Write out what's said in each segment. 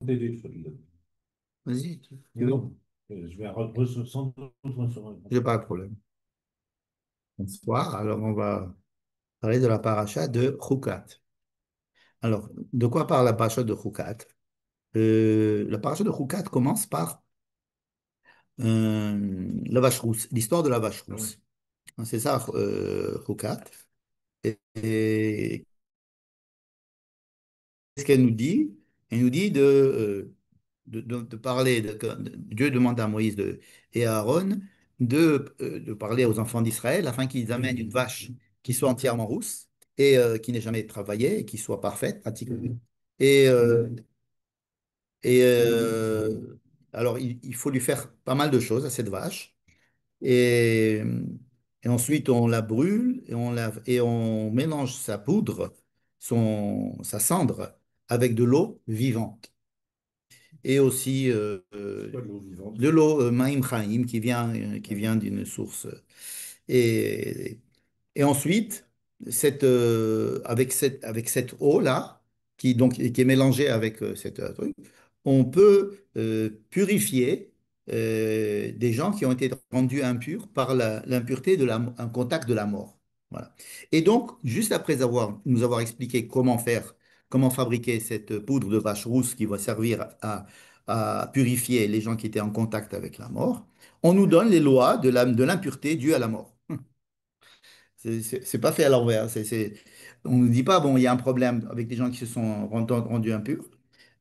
Vas-y, Non, je vais sans doute recevoir. j'ai pas de problème. Bonsoir. Alors, on va parler de la paracha de Chukat. Alors, de quoi parle la paracha de Chukat? La paracha de Chukat commence par la vache rousse, l'histoire de la vache Ah oui. rousse. C'est ça, Chukat. Et qu'est-ce qu'elle nous dit? Elle nous dit de parler, Dieu demande à Moïse et à Aaron de parler aux enfants d'Israël afin qu'ils amènent une vache qui soit entièrement rousse et qui n'ait jamais travaillé et qui soit parfaite, pratiquement. Et, euh, et alors, il faut lui faire pas mal de choses à cette vache. Et, et ensuite, on la brûle et on mélange sa poudre, sa cendre, avec de l'eau vivante. Et aussi C'est quoi de l'eau vivante? de l'eau Maïm Chaim qui vient d'une source. Et, et ensuite, avec cette eau-là, qui est mélangée avec cette truc, on peut purifier des gens qui ont été rendus impurs par l'impureté un contact de la mort. Voilà. Et donc, juste après nous avoir expliqué comment fabriquer cette poudre de vache rousse qui va servir à purifier les gens qui étaient en contact avec la mort, on nous donne les lois de l'impureté due à la mort. C'est pas fait à l'envers. On ne dit pas, bon, il y a un problème avec des gens qui se sont rendus impurs.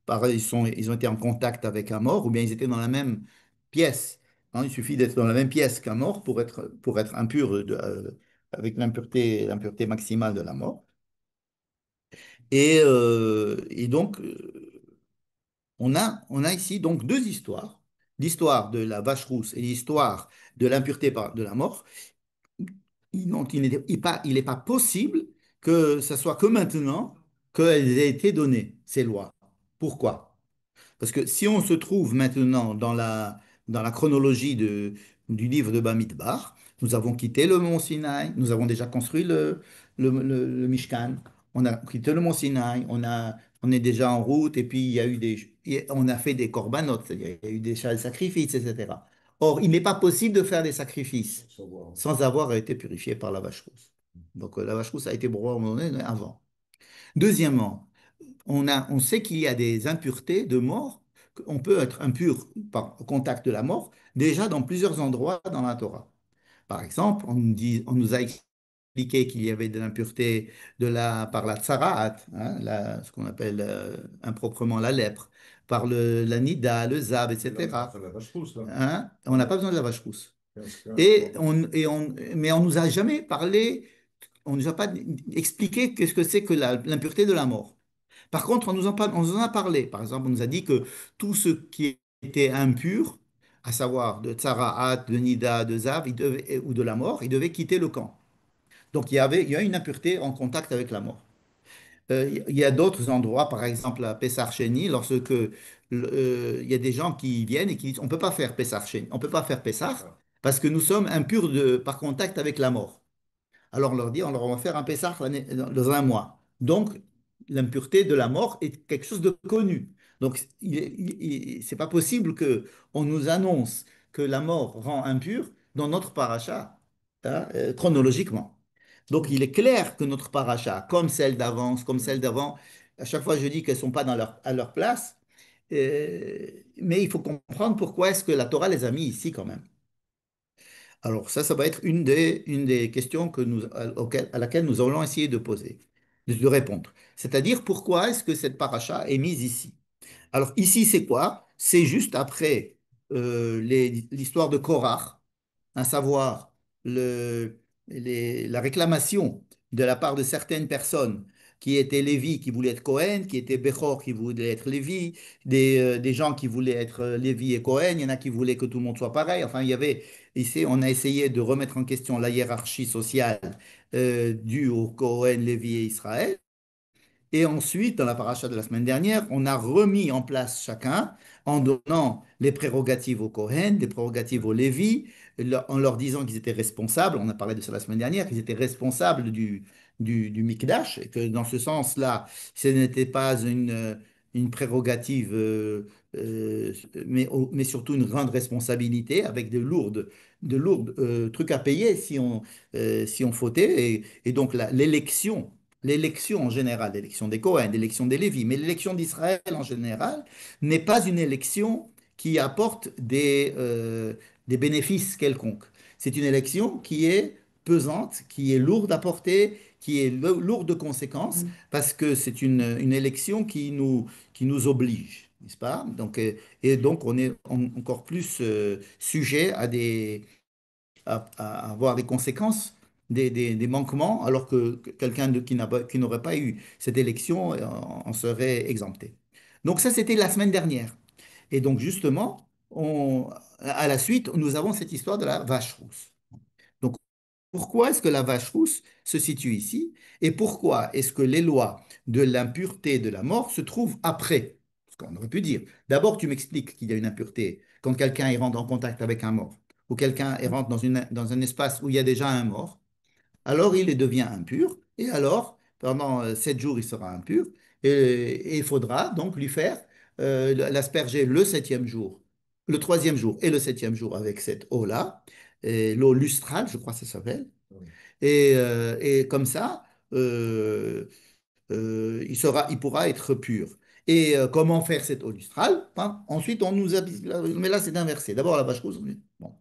Pareil, ils ont été en contact avec un mort, ou bien ils étaient dans la même pièce. Hein, il suffit d'être dans la même pièce qu'un mort pour être impur avec l'impureté maximale de la mort. Et donc, on a ici donc deux histoires. L'histoire de la vache rousse et l'histoire de l'impureté de la mort. Donc, il n'est pas possible que ce soit que maintenant qu'elles aient été données, ces lois. Pourquoi? Parce que si on se trouve maintenant dans la chronologie du livre de Bamidbar, nous avons quitté le mont Sinaï, nous avons déjà construit le Mishkan, on a quitté le mont Sinaï, on est déjà en route, et puis on a fait des corbanotes, c'est-à-dire il y a eu des sacrifices, etc. Or, il n'est pas possible de faire des sacrifices Savoir. sans avoir été purifié par la vache rousse. Donc, la vache rousse a été broyée avant. Deuxièmement, on sait qu'il y a des impuretés de mort. On peut être impur au contact de la mort déjà dans plusieurs endroits dans la Torah. Par exemple, on nous a expliqué qu'il y avait de l'impureté par la tsaraat, hein, ce qu'on appelle improprement la lèpre, par la nida, le zab, etc. C'est la vache rousse, là. Hein, on n'a pas besoin de la vache rousse. 15 ans. Mais on nous a jamais parlé, on nous a pas expliqué qu'est-ce que c'est que l'impureté de la mort. Par contre, on nous en a parlé. Par exemple, on nous a dit que tout ce qui était impur, à savoir de Tsaraat, de Nida, de Zav, ou de la mort, il devait quitter le camp. Donc il y a une impureté en contact avec la mort. Il y a d'autres endroits, par exemple à Pessar Sheni, il y a des gens qui viennent et qui disent on ne peut pas faire Pessar Sheni, on ne peut pas faire Pessar Ah, parce que nous sommes impurs par contact avec la mort. Alors on leur dit, on leur va faire un Pessah dans un mois. Donc, l'impureté de la mort est quelque chose de connu. Donc, c'est pas possible que on nous annonce que la mort rend impur dans notre paracha, hein, chronologiquement. Donc, il est clair que notre paracha, comme celle d'avance, comme celle d'avant, à chaque fois je dis qu'elles sont pas à leur place, mais il faut comprendre pourquoi est-ce que la Torah les a mis ici quand même. Alors ça va être une des questions à laquelle nous allons essayer de poser, de répondre. C'est-à-dire, pourquoi est-ce que cette paracha est mise ici? Alors ici, c'est quoi? C'est juste après l'histoire de Korach, à savoir la réclamation de la part de certaines personnes qui étaient Lévi, qui voulaient être Cohen, qui étaient Bechor, qui voulaient être Lévi, des gens qui voulaient être Lévi et Cohen, il y en a qui voulaient que tout le monde soit pareil. Enfin, il y avait, ici, on a essayé de remettre en question la hiérarchie sociale due aux Cohen, Lévi et Israël. Et ensuite, dans la paracha de la semaine dernière, on a remis en place chacun en donnant les prérogatives aux Kohen, des prérogatives aux Lévi, en leur disant qu'ils étaient responsables, on a parlé de ça la semaine dernière, qu'ils étaient responsables du Mikdash, et que dans ce sens-là, ce n'était pas une prérogative, mais surtout une grande responsabilité avec de lourdes trucs à payer si on fautait. Et donc l'élection en général, l'élection des Cohen, l'élection des Lévis, mais l'élection d'Israël en général n'est pas une élection qui apporte des bénéfices quelconques. C'est une élection qui est pesante, qui est lourde à porter, qui est lourde de conséquences, parce que c'est une élection qui nous oblige, n'est-ce pas? Et donc, on est encore plus sujet à avoir des conséquences, des manquements, alors que quelqu'un qui n'aurait pas eu cette élection en serait exempté. Donc ça, c'était la semaine dernière. Et donc, justement, à la suite, nous avons cette histoire de la vache rousse. Donc, pourquoi est-ce que la vache rousse se situe ici? Et pourquoi est-ce que les lois de l'impureté de la mort se trouvent après? Parce qu'on aurait pu dire, d'abord tu m'expliques qu'il y a une impureté quand quelqu'un y rentre en contact avec un mort, ou quelqu'un y rentre dans un espace où il y a déjà un mort, alors il devient impur, et alors pendant 7 jours il sera impur, et il faudra donc lui faire l'asperger le septième jour, le troisième jour et le septième jour avec cette eau-là, et l'eau lustrale, je crois que ça s'appelle, et comme ça, il pourra être pur. Et comment faire cette eau lustrale? Hein. Ensuite, on nous habille. Mais là, c'est inversé. D'abord, la vache rousse. Bon.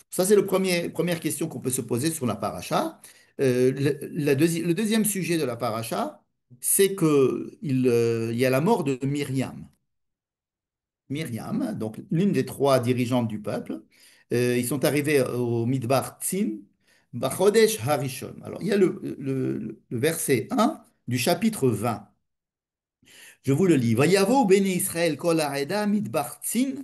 Ça, c'est première question qu'on peut se poser sur la paracha. Le deuxième sujet de la paracha, c'est qu'il y a la mort de Myriam. Myriam, donc l'une des trois dirigeantes du peuple, ils sont arrivés au Midbar Tzin, Bachodesh Harishon. Alors, il y a le verset 1 du chapitre 20. Je vous le lis. Vayavo bene Israël kol ha'eda Midbar Tzin,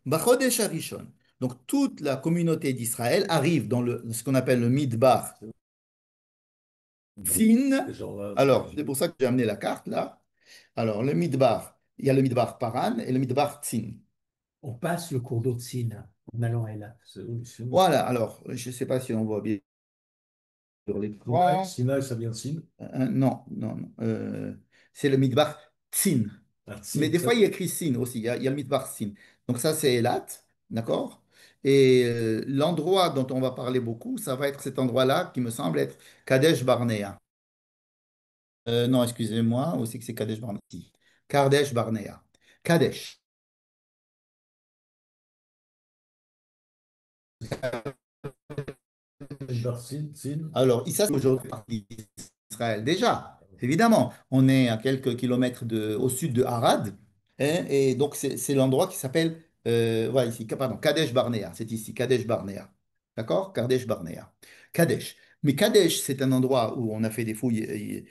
Bachodesh Harishon. Donc, toute la communauté d'Israël arrive dans ce qu'on appelle le Midbar Tzin. Alors, c'est pour ça que j'ai amené la carte là. Alors, le Midbar, il y a le Midbar Paran et le Midbar Tzin. On passe le cours d'eau de Sine en allant et là. Voilà, alors, je ne sais pas si on voit bien sur l'écran. Sina, ça vient de Sin. Non, non, non. C'est le Midbar Tsin. Ah, Mais Sin, des fois, il y a écrit Sin aussi. Il y a le Midbar Tsin. Donc ça, c'est Elat, d'accord? Et l'endroit dont on va parler beaucoup, ça va être cet endroit-là qui me semble être Kadesh Barnea. Non, excusez-moi, aussi que c'est Kadesh Barnea. Si. Kadesh Barnea. Kadesh. Sin, Sin. Alors, Issa, c'est aujourd'hui partie d'Israël. Déjà, évidemment, on est à quelques kilomètres au sud de Harad, hein, et donc c'est l'endroit qui s'appelle, voilà ici, pardon, Kadesh Barnea, c'est ici, Kadesh Barnea. D'accord? Kadesh Barnea. Kadesh. Mais Kadesh, c'est un endroit où on a fait des fouilles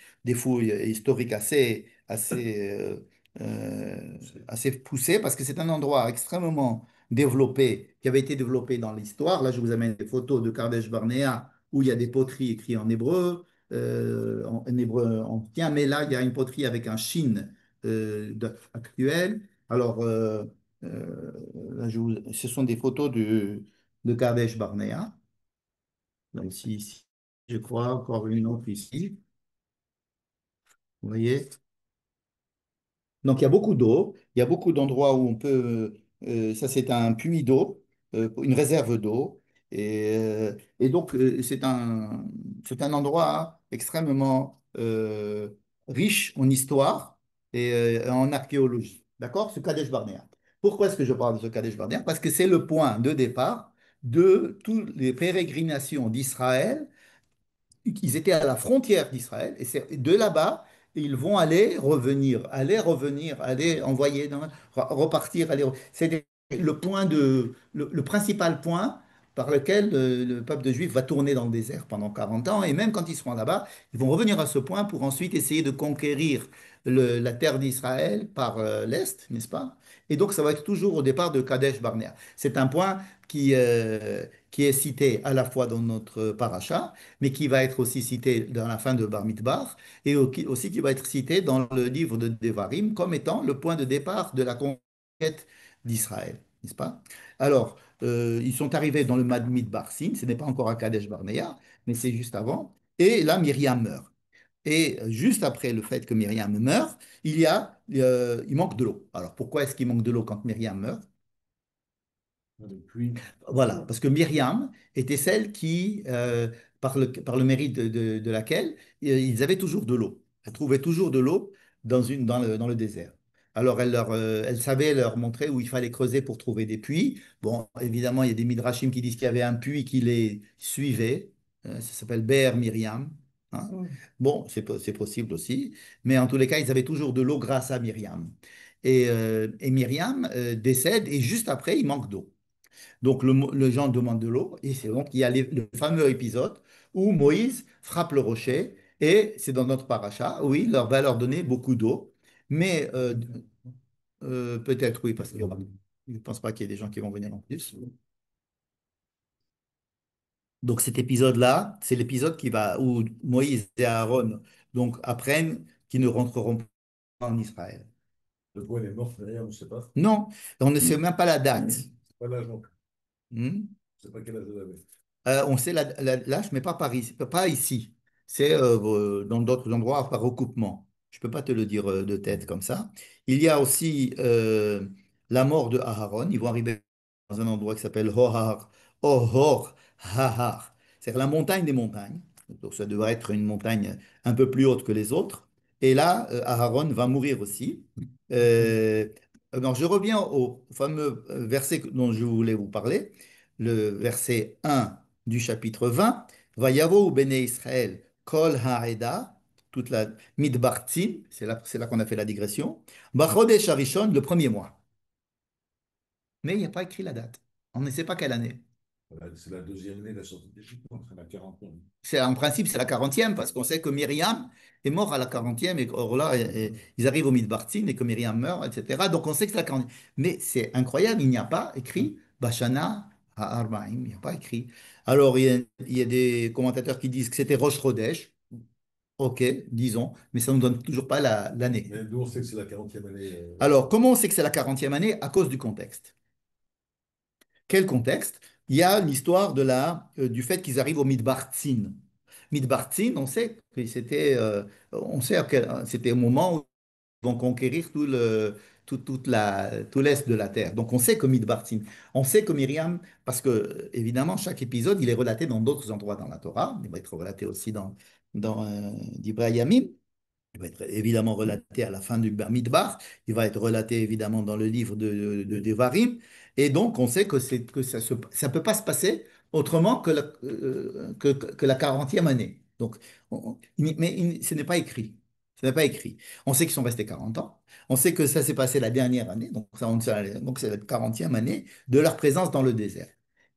historiques assez poussées, parce que c'est un endroit extrêmement développé, qui avait été développé dans l'histoire. Là, je vous amène des photos de Kadesh Barnea où il y a des poteries écrites en hébreu ancien, mais là, il y a une poterie avec un shin actuel. Alors, là, ce sont des photos de Kadesh Barnea. Là, ici, je crois, encore une autre ici. Vous voyez? Donc, il y a beaucoup d'eau, il y a beaucoup d'endroits où on peut. Ça, c'est un puits d'eau, une réserve d'eau. Et donc, c'est un endroit extrêmement riche en histoire et en archéologie. D'accord? Ce Kadesh Barnea. Pourquoi est-ce que je parle de ce Kadesh Barnea? Parce que c'est le point de départ de toutes les pérégrinations d'Israël. Ils étaient à la frontière d'Israël et c'est de là-bas ils vont aller revenir, aller envoyer, repartir, c'est le principal point par lequel le peuple de Juifs va tourner dans le désert pendant 40 ans et même quand ils seront là-bas, ils vont revenir à ce point pour ensuite essayer de conquérir la terre d'Israël par l'est, n'est-ce pas? Et donc ça va être toujours au départ de Kadesh Barnea. C'est un point qui est cité à la fois dans notre paracha mais qui va être aussi cité dans la fin de Bar Midbar, et aussi qui va être cité dans le livre de Devarim comme étant le point de départ de la conquête d'Israël, n'est-ce pas? Alors, ils sont arrivés dans le Midbar Sin, ce n'est pas encore à Kadesh Barnea, mais c'est juste avant, et là, Myriam meurt. Et juste après le fait que Myriam meurt, il manque de l'eau. Alors pourquoi est-ce qu'il manque de l'eau quand Myriam meurt? Avec pluie. Voilà, parce que Myriam était celle qui, par le mérite de laquelle, ils avaient toujours de l'eau. Elle trouvait toujours de l'eau dans le désert. Alors, elle savait leur montrer où il fallait creuser pour trouver des puits. Bon, évidemment, il y a des midrashim qui disent qu'il y avait un puits qui les suivait. Ça s'appelle Be'er Myriam, hein. Bon, c'est possible aussi. Mais en tous les cas, ils avaient toujours de l'eau grâce à Myriam. Et Myriam décède et juste après, il manque d'eau. Donc le gens demande de l'eau, et c'est donc il y a le fameux épisode où Moïse frappe le rocher, et c'est dans notre paracha, oui, leur va leur donner beaucoup d'eau, mais peut-être oui, parce que je ne pense pas qu'il y ait des gens qui vont venir en plus. Donc cet épisode-là, c'est l'épisode où Moïse et Aaron donc, apprennent qu'ils ne rentreront pas en Israël. Le bois, elle est morte, d'ailleurs, on ne sait pas. Non, on ne sait même pas la date. Pas l'âge non plus. Hmm. Je ne sais pas quel âge elle avait. On sait l'âge, mais pas Paris, pas ici. C'est dans d'autres endroits par recoupement. Je ne peux pas te le dire de tête comme ça. Il y a aussi la mort de Aharon. Ils vont arriver dans un endroit qui s'appelle Ohor Hahar. C'est la montagne des montagnes. Donc ça devrait être une montagne un peu plus haute que les autres. Et là, Aharon va mourir aussi. Euh, alors je reviens au fameux verset dont je voulais vous parler, le verset 1 du chapitre 20, Vayavo Bene Israël, Kol Ha'eda, toute la Midbartim, c'est là qu'on a fait la digression, Bachodesh Harishon, le premier mois. Mais il n'y a pas écrit la date. On ne sait pas quelle année. Voilà, c'est la deuxième année de la sortie d'Égypte, donc c'est la 40e. En principe, c'est la 40e, parce qu'on sait que Myriam est morte à la 40e, et or là, ils arrivent au Midbartim, et que Myriam meurt, etc. Donc on sait que c'est la 40e. Mais c'est incroyable, il n'y a pas écrit Bashana Ha'arbaim, il n'y a pas écrit. Alors, il y a des commentateurs qui disent que c'était Rosh Chodesh. Ok, disons, mais ça ne nous donne toujours pas l'année. Mais nous, on sait que c'est la 40e année. Alors, comment on sait que c'est la 40e année? À cause du contexte. Quel contexte? Il y a l'histoire du fait qu'ils arrivent au Midbar Tzin. Midbar Tzin, on sait que c'était au moment où ils vont conquérir tout l'est de la terre. Donc on sait que Midbar Tzin, on sait que Myriam, parce que évidemment chaque épisode il est relaté dans d'autres endroits dans la Torah, il va être relaté aussi dans d'Ibrahim Yamim. Il va être évidemment relaté à la fin du Bamidbar. Il va être relaté évidemment dans le livre de Devarim. Et donc, on sait que ça peut pas se passer autrement que la 40e année. Donc, ce n'est pas écrit. Ce n'est pas écrit. On sait qu'ils sont restés 40 ans. On sait que ça s'est passé la dernière année. Donc, donc c'est la 40e année de leur présence dans le désert.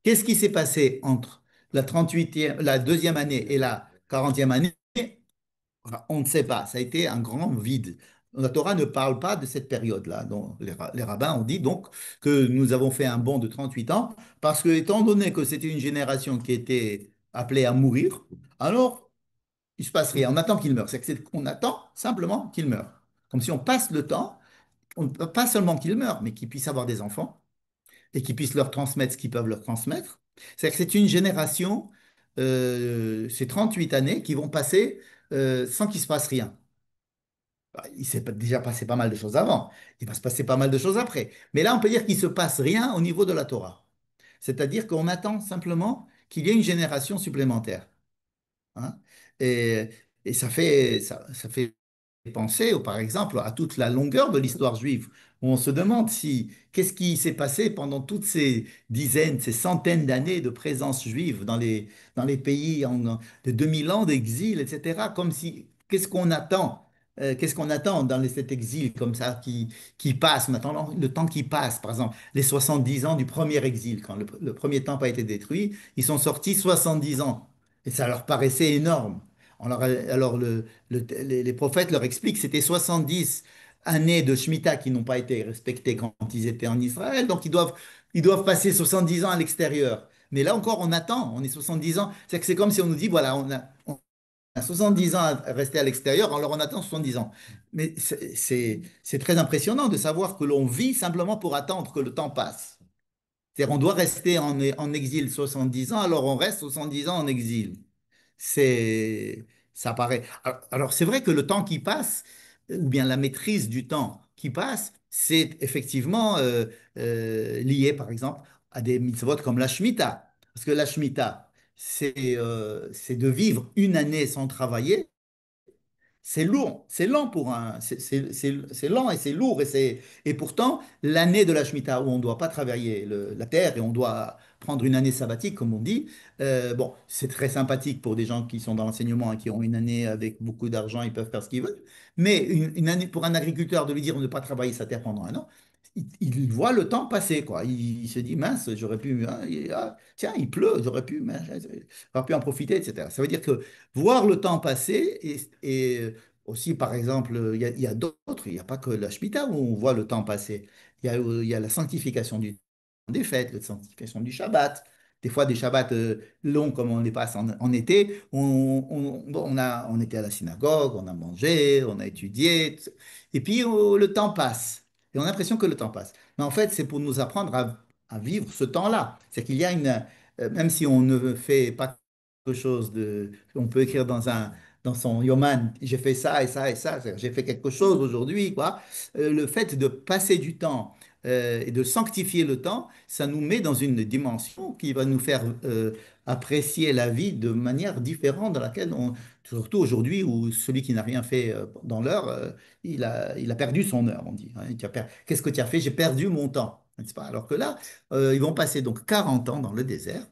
Qu'est-ce qui s'est passé entre la deuxième année et la 40e année? Enfin, on ne sait pas, ça a été un grand vide. La Torah ne parle pas de cette période-là. Donc, les rabbins ont dit donc que nous avons fait un bond de 38 ans parce que, étant donné que c'était une génération qui était appelée à mourir, alors il ne se passe rien. On attend qu'il meure. On attend simplement qu'il meure. Comme si on passe le temps, pas seulement qu'il meure, mais qu'il puisse avoir des enfants et qu'ils puissent leur transmettre ce qu'ils peuvent leur transmettre. C'est-à-dire que c'est une génération, c'est 38 années qui vont passer sans qu'il se passe rien. Bah, il s'est déjà passé pas mal de choses avant. Il va se passer pas mal de choses après. Mais là, on peut dire qu'il ne se passe rien au niveau de la Torah. C'est-à-dire qu'on attend simplement qu'il y ait une génération supplémentaire, hein. Et, et ça fait penser, par exemple, à toute la longueur de l'histoire juive, où on se demande si qu'est-ce qui s'est passé pendant toutes ces dizaines, ces centaines d'années de présence juive dans les pays de 2000 ans d'exil, etc. Comme si, qu'est-ce qu'on attend dans cet exil comme ça qui passe, on attend le temps qui passe, par exemple, les 70 ans du premier exil, quand le premier temple a été détruit, ils sont sortis 70 ans. Et ça leur paraissait énorme. Alors les prophètes leur expliquent que c'était 70 années de Shemitah qui n'ont pas été respectées quand ils étaient en Israël, donc ils doivent passer 70 ans à l'extérieur. Mais là encore, on attend, on est 70 ans. C'est que c'est comme si on nous dit, voilà, on a 70 ans à rester à l'extérieur, alors on attend 70 ans. Mais c'est très impressionnant de savoir que l'on vit simplement pour attendre que le temps passe. C'est-à-dire on doit rester en exil 70 ans, alors on reste 70 ans en exil. C'est Ça paraît. Alors, c'est vrai que le temps qui passe, ou bien la maîtrise du temps qui passe, c'est effectivement lié, par exemple, à des mitzvot comme la Shemitah. Parce que la Shemitah, c'est de vivre une année sans travailler. C'est lourd, c'est lent pour un, c'est lent et c'est lourd et pourtant l'année de la Shemitah où on ne doit pas travailler la terre et on doit prendre une année sabbatique comme on dit, bon c'est très sympathique pour des gens qui sont dans l'enseignement et qui ont une année avec beaucoup d'argent, ils peuvent faire ce qu'ils veulent, mais une année pour un agriculteur de lui dire de ne pas travailler sa terre pendant un an, il voit le temps passer quoi, il se dit mince j'aurais pu, hein, tiens il pleut, j'aurais pu en profiter etc. Ça veut dire que voir le temps passer et aussi, par exemple, il y a d'autres, il n'y a pas que la Shemitah où on voit le temps passer. Il y a la sanctification des fêtes, la sanctification du Shabbat. Des fois, des Shabbats longs comme on les passe en été, bon, on était à la synagogue, on a mangé, on a étudié, et puis le temps passe. Et on a l'impression que le temps passe. Mais en fait, c'est pour nous apprendre à vivre ce temps-là. C'est qu'il y a même si on ne fait pas quelque chose on peut écrire dans son Yoman, j'ai fait ça et ça et ça, c'est-à-dire, j'ai fait quelque chose aujourd'hui, quoi. Le fait de passer du temps et de sanctifier le temps, ça nous met dans une dimension qui va nous faire apprécier la vie de manière différente dans laquelle surtout aujourd'hui où celui qui n'a rien fait dans l'heure, il a perdu son heure, on dit. Hein. Qu'est-ce que tu as fait? J'ai perdu mon temps, n'est-ce pas? Alors que là, ils vont passer donc 40 ans dans le désert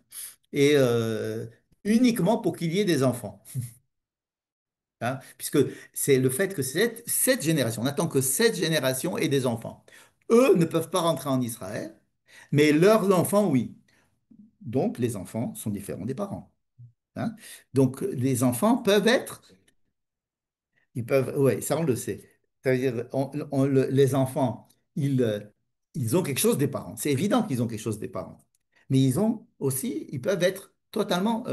et uniquement pour qu'il y ait des enfants. Hein, puisque c'est le fait que cette génération, on attend que cette génération ait des enfants. Eux ne peuvent pas rentrer en Israël, mais leurs enfants, oui. Donc, les enfants sont différents des parents. Hein. Donc, les enfants peuvent être, ils peuvent, oui, ça on le sait. Ça veut dire, les enfants, ils ont quelque chose des parents. C'est évident qu'ils ont quelque chose des parents. Mais ils ont aussi, ils peuvent être totalement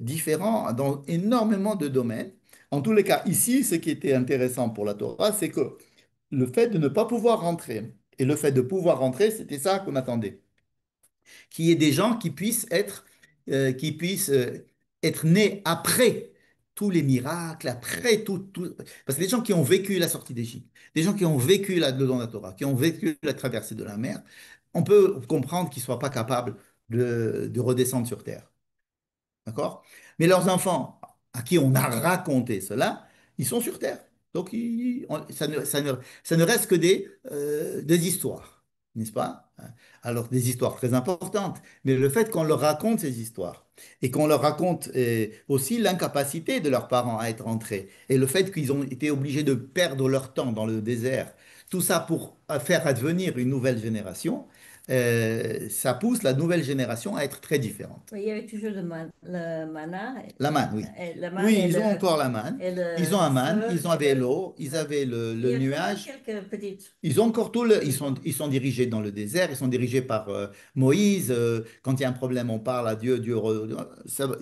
différents dans énormément de domaines. En tous les cas, ici, ce qui était intéressant pour la Torah, c'est que le fait de ne pas pouvoir rentrer et le fait de pouvoir rentrer, c'était ça qu'on attendait qu'il y ait des gens qui puissent être nés après tous les miracles, après tout. Parce que des gens qui ont vécu la sortie d'Égypte, des gens qui ont vécu le don de la Torah, qui ont vécu la traversée de la mer, on peut comprendre qu'ils ne soient pas capables de redescendre sur terre. D'accord? Mais leurs enfants, à qui on a raconté cela, ils sont sur Terre. Donc, ça ne reste que des histoires, n'est-ce pas? Alors, des histoires très importantes, mais le fait qu'on leur raconte ces histoires et qu'on leur raconte aussi l'incapacité de leurs parents à être entrés et le fait qu'ils ont été obligés de perdre leur temps dans le désert, tout ça pour faire advenir une nouvelle génération, ça pousse la nouvelle génération à être très différente. Oui, il y avait toujours le mana, La manne, oui. la manne Oui, ils ont encore la manne. et Ils ont le un manne, feu. ils avaient l'eau, ils avaient Il le y a quand même nuage. quelques petites. Ils ont encore ils sont dirigés dans le désert, ils sont dirigés par Moïse. Quand il y a un problème, on parle à Dieu,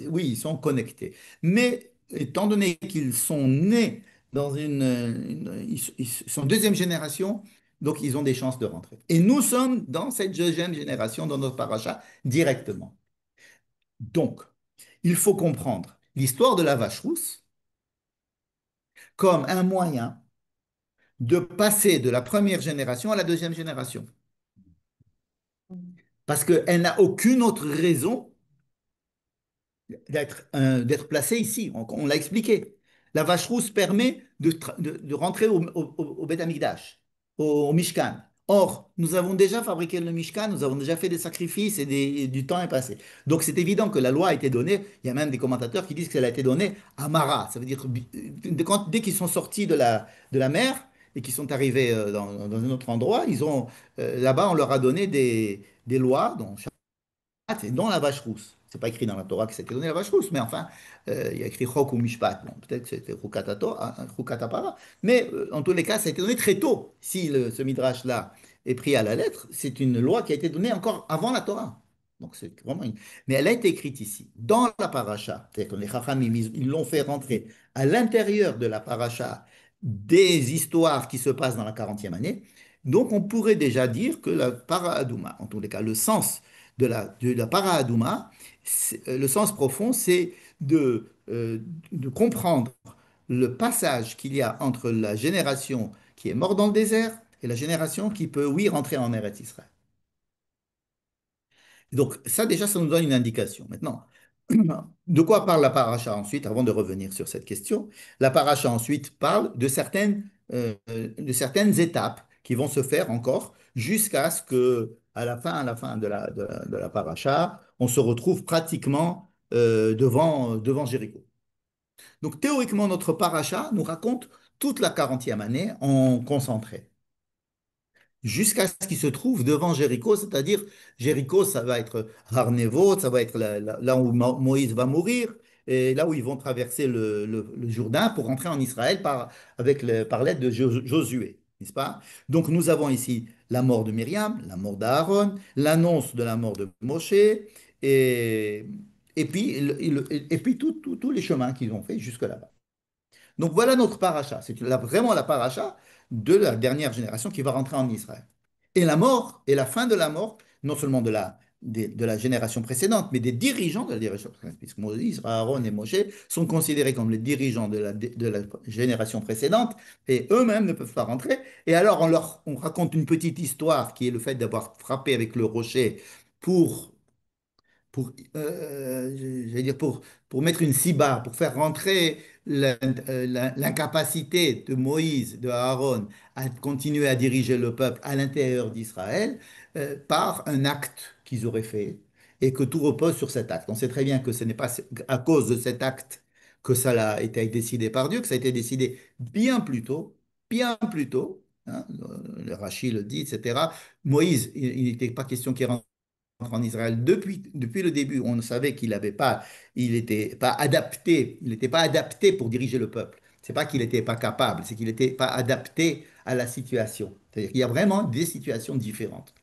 oui, ils sont connectés. Mais étant donné qu'ils sont nés dans ils sont deuxième génération, donc ils ont des chances de rentrer. Et nous sommes dans cette deuxième génération, dans notre paracha, directement. Donc, il faut comprendre l'histoire de la vache rousse comme un moyen de passer de la première génération à la deuxième génération. Parce qu'elle n'a aucune autre raison d'être placée ici. On l'a expliqué. La vache rousse permet de rentrer au Beth Amikdash, au Mishkan. Or, nous avons déjà fabriqué le Mishkan, nous avons déjà fait des sacrifices et du temps est passé. Donc, c'est évident que la loi a été donnée. Il y a même des commentateurs qui disent qu'elle a été donnée à Mara. Ça veut dire que dès qu'ils sont sortis de la mer et qu'ils sont arrivés dans un autre endroit, là-bas, on leur a donné des lois, dont c'est dans la vache rousse. C'est pas écrit dans la Torah que c'était donné la vache rousse, mais enfin, il y a écrit Chok ou Mishpat. Bon, peut-être que c'était Chukatapara, mais en tous les cas, ça a été donné très tôt. Si ce midrash-là est pris à la lettre, c'est une loi qui a été donnée encore avant la Torah. Donc c'est vraiment Mais elle a été écrite ici, dans la paracha. C'est-à-dire que les Chachamim, ils l'ont fait rentrer à l'intérieur de la paracha des histoires qui se passent dans la 40e année. Donc on pourrait déjà dire que la paradouma, en tous les cas, le sens de la para aduma, le sens profond, c'est de comprendre le passage qu'il y a entre la génération qui est morte dans le désert et la génération qui peut, oui, rentrer en Eretz Israël. Donc ça déjà, ça nous donne une indication. Maintenant, de quoi parle la paracha ensuite, avant de revenir sur cette question? La paracha ensuite parle de certaines étapes qui vont se faire encore jusqu'à ce que, à la fin de la paracha, on se retrouve pratiquement devant Jéricho. Donc théoriquement, notre paracha nous raconte toute la 40e année en concentré jusqu'à ce qu'il se trouve devant Jéricho, c'est-à-dire Jéricho, ça va être Har Nevot, ça va être là où Moïse va mourir, et là où ils vont traverser le Jourdain pour rentrer en Israël par l'aide de Josué, n'est-ce pas? Donc nous avons ici la mort de Myriam, la mort d'Aaron, l'annonce de la mort de Moshe, et puis, et puis tous les chemins qu'ils ont fait jusque là-bas. Donc voilà notre paracha. C'est vraiment la paracha de la dernière génération qui va rentrer en Israël. Et la mort, et la fin de la mort, non seulement de la génération précédente, mais des dirigeants de la génération précédente, puisque Moïse, Aaron et Moshe sont considérés comme les dirigeants de la génération précédente, et eux-mêmes ne peuvent pas rentrer. Et alors on raconte une petite histoire qui est le fait d'avoir frappé avec le rocher pour j'allais dire pour mettre une ciba, pour faire rentrer l'incapacité de Moïse, de Aaron, à continuer à diriger le peuple à l'intérieur d'Israël, par un acte qu'ils auraient fait, et que tout repose sur cet acte. On sait très bien que ce n'est pas à cause de cet acte que ça a été décidé par Dieu, que ça a été décidé bien plus tôt. Hein, le Rachi le dit, etc. Moïse, il n'était pas question qu'il rentre en Israël depuis le début. On savait qu'il n'avait pas, il n'était pas adapté, il n'était pas adapté pour diriger le peuple. C'est pas qu'il n'était pas capable, c'est qu'il n'était pas adapté à la situation. C'est-à-dire qu'il y a vraiment des situations différentes.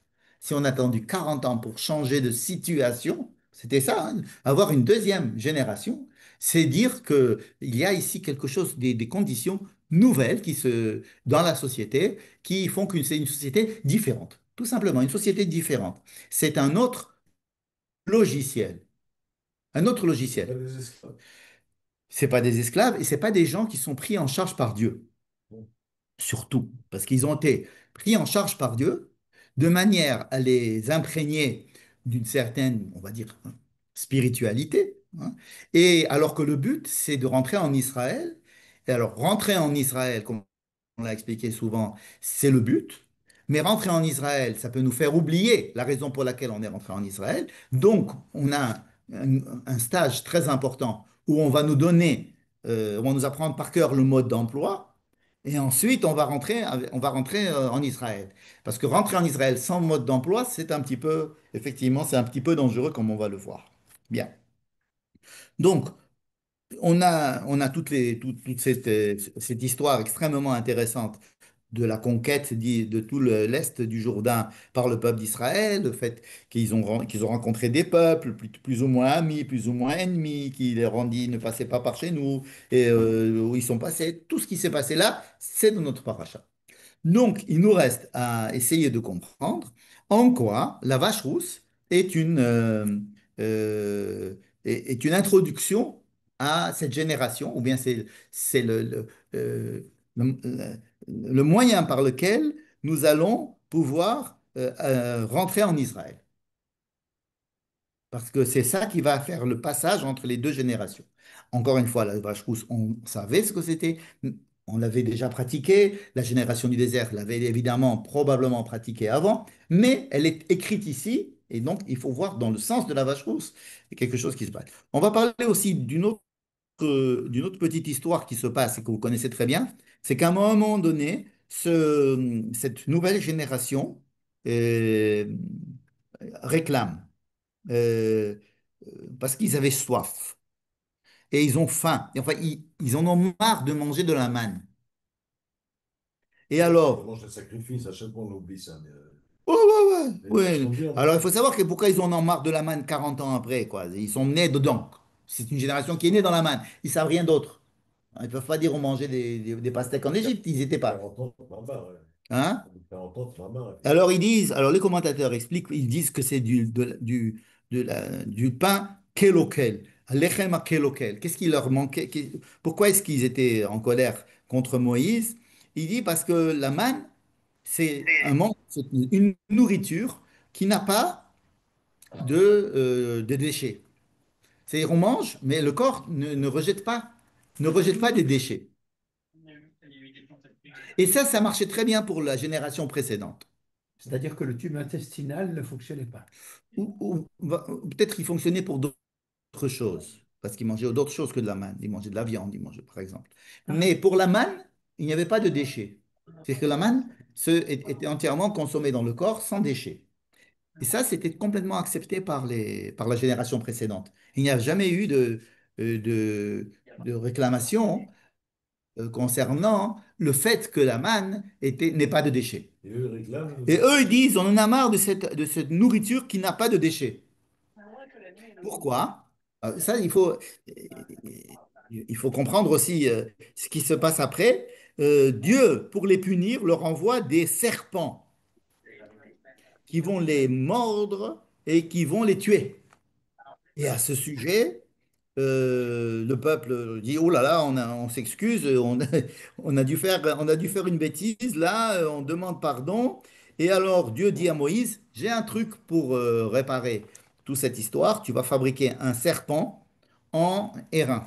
Si on a attendu 40 ans pour changer de situation, c'était ça, hein, avoir une deuxième génération, c'est dire qu'il y a ici quelque chose, des conditions nouvelles dans la société qui font que c'est une société différente. Tout simplement, une société différente. C'est un autre logiciel. Un autre Pas logiciel. des esclaves. C'est pas des esclaves et c'est pas des gens qui sont pris en charge par Dieu. Bon. Surtout parce qu'ils ont été pris en charge par Dieu de manière à les imprégner d'une certaine, on va dire, spiritualité, hein. Et alors que le but, c'est de rentrer en Israël. Et alors, rentrer en Israël, comme on l'a expliqué souvent, c'est le but. Mais rentrer en Israël, ça peut nous faire oublier la raison pour laquelle on est rentré en Israël. Donc, on a un stage très important où on va nous donner, on va nous apprendre par cœur le mode d'emploi. Et ensuite, on va rentrer en Israël. Parce que rentrer en Israël sans mode d'emploi, c'est un petit peu, effectivement, c'est un petit peu dangereux comme on va le voir. Bien. Donc, on a toute cette histoire extrêmement intéressante de la conquête de tout l'est du Jourdain par le peuple d'Israël, le fait qu'ils ont rencontré des peuples plus ou moins amis, plus ou moins ennemis, qui leur ont dit ne passez pas par chez nous, et où ils sont passés. Tout ce qui s'est passé là, c'est de notre paracha. Donc, il nous reste à essayer de comprendre en quoi la vache rousse est une introduction à cette génération, ou bien c'est le moyen par lequel nous allons pouvoir rentrer en Israël. Parce que c'est ça qui va faire le passage entre les deux générations. Encore une fois, la vache rousse, on savait ce que c'était, on l'avait déjà pratiqué, la génération du désert l'avait évidemment probablement pratiqué avant, mais elle est écrite ici, et donc il faut voir dans le sens de la vache rousse quelque chose qui se passe. On va parler aussi d'une autre petite histoire qui se passe et que vous connaissez très bien, c'est qu'à un moment donné, cette nouvelle génération euh, réclame euh, parce qu'ils avaient soif et ils ont faim. Et enfin, ils en ont marre de manger de la manne. Et On alors, mange le sacrifice, à chaque fois on oublie ça. Mais, ouais, ouais, les vaches ouais, sont ouais. dures. Alors, il faut savoir que pourquoi ils en ont marre de la manne 40 ans après, quoi. Ils sont nés dedans. C'est une génération qui est née dans la manne. Ils savent rien d'autre. Ils ne peuvent pas dire on mangeait des pastèques en Égypte, ils n'y étaient pas. 40 ans, barbare, ouais. Hein? Ça me fait entendre ma main. Alors ils disent, alors les commentateurs expliquent, ils disent que c'est du pain kelokel, lechem à kelokel. Qu'est-ce qui leur manquait? Pourquoi est-ce qu'ils étaient en colère contre Moïse? Il dit parce que la manne, c'est une nourriture qui n'a pas de déchets. C'est-à-dire on mange, mais le corps ne rejette pas des déchets. Et ça marchait très bien pour la génération précédente. C'est-à-dire que le tube intestinal ne fonctionnait pas. Ou peut-être qu'il fonctionnait pour d'autres choses, parce qu'ils mangeaient d'autres choses que de la manne. Ils mangeaient de la viande, ils mangeaient par exemple. Mais pour la manne, il n'y avait pas de déchets. C'est-à-dire que la manne était entièrement consommée dans le corps sans déchets. Et ça, c'était complètement accepté par la génération précédente. Il n'y a jamais eu de réclamation concernant le fait que la manne n'ait pas de déchets. Et eux réclament. Et eux, ils disent, on en a marre de cette nourriture qui n'a pas de déchets. Pourquoi? Ça, il faut comprendre aussi ce qui se passe après. Dieu, pour les punir, leur envoie des serpents qui vont les mordre et qui vont les tuer. Et à ce sujet, le peuple dit, oh là là, on s'excuse, on a dû faire une bêtise, là, on demande pardon. Et alors Dieu dit à Moïse, j'ai un truc pour réparer toute cette histoire, tu vas fabriquer un serpent en airain,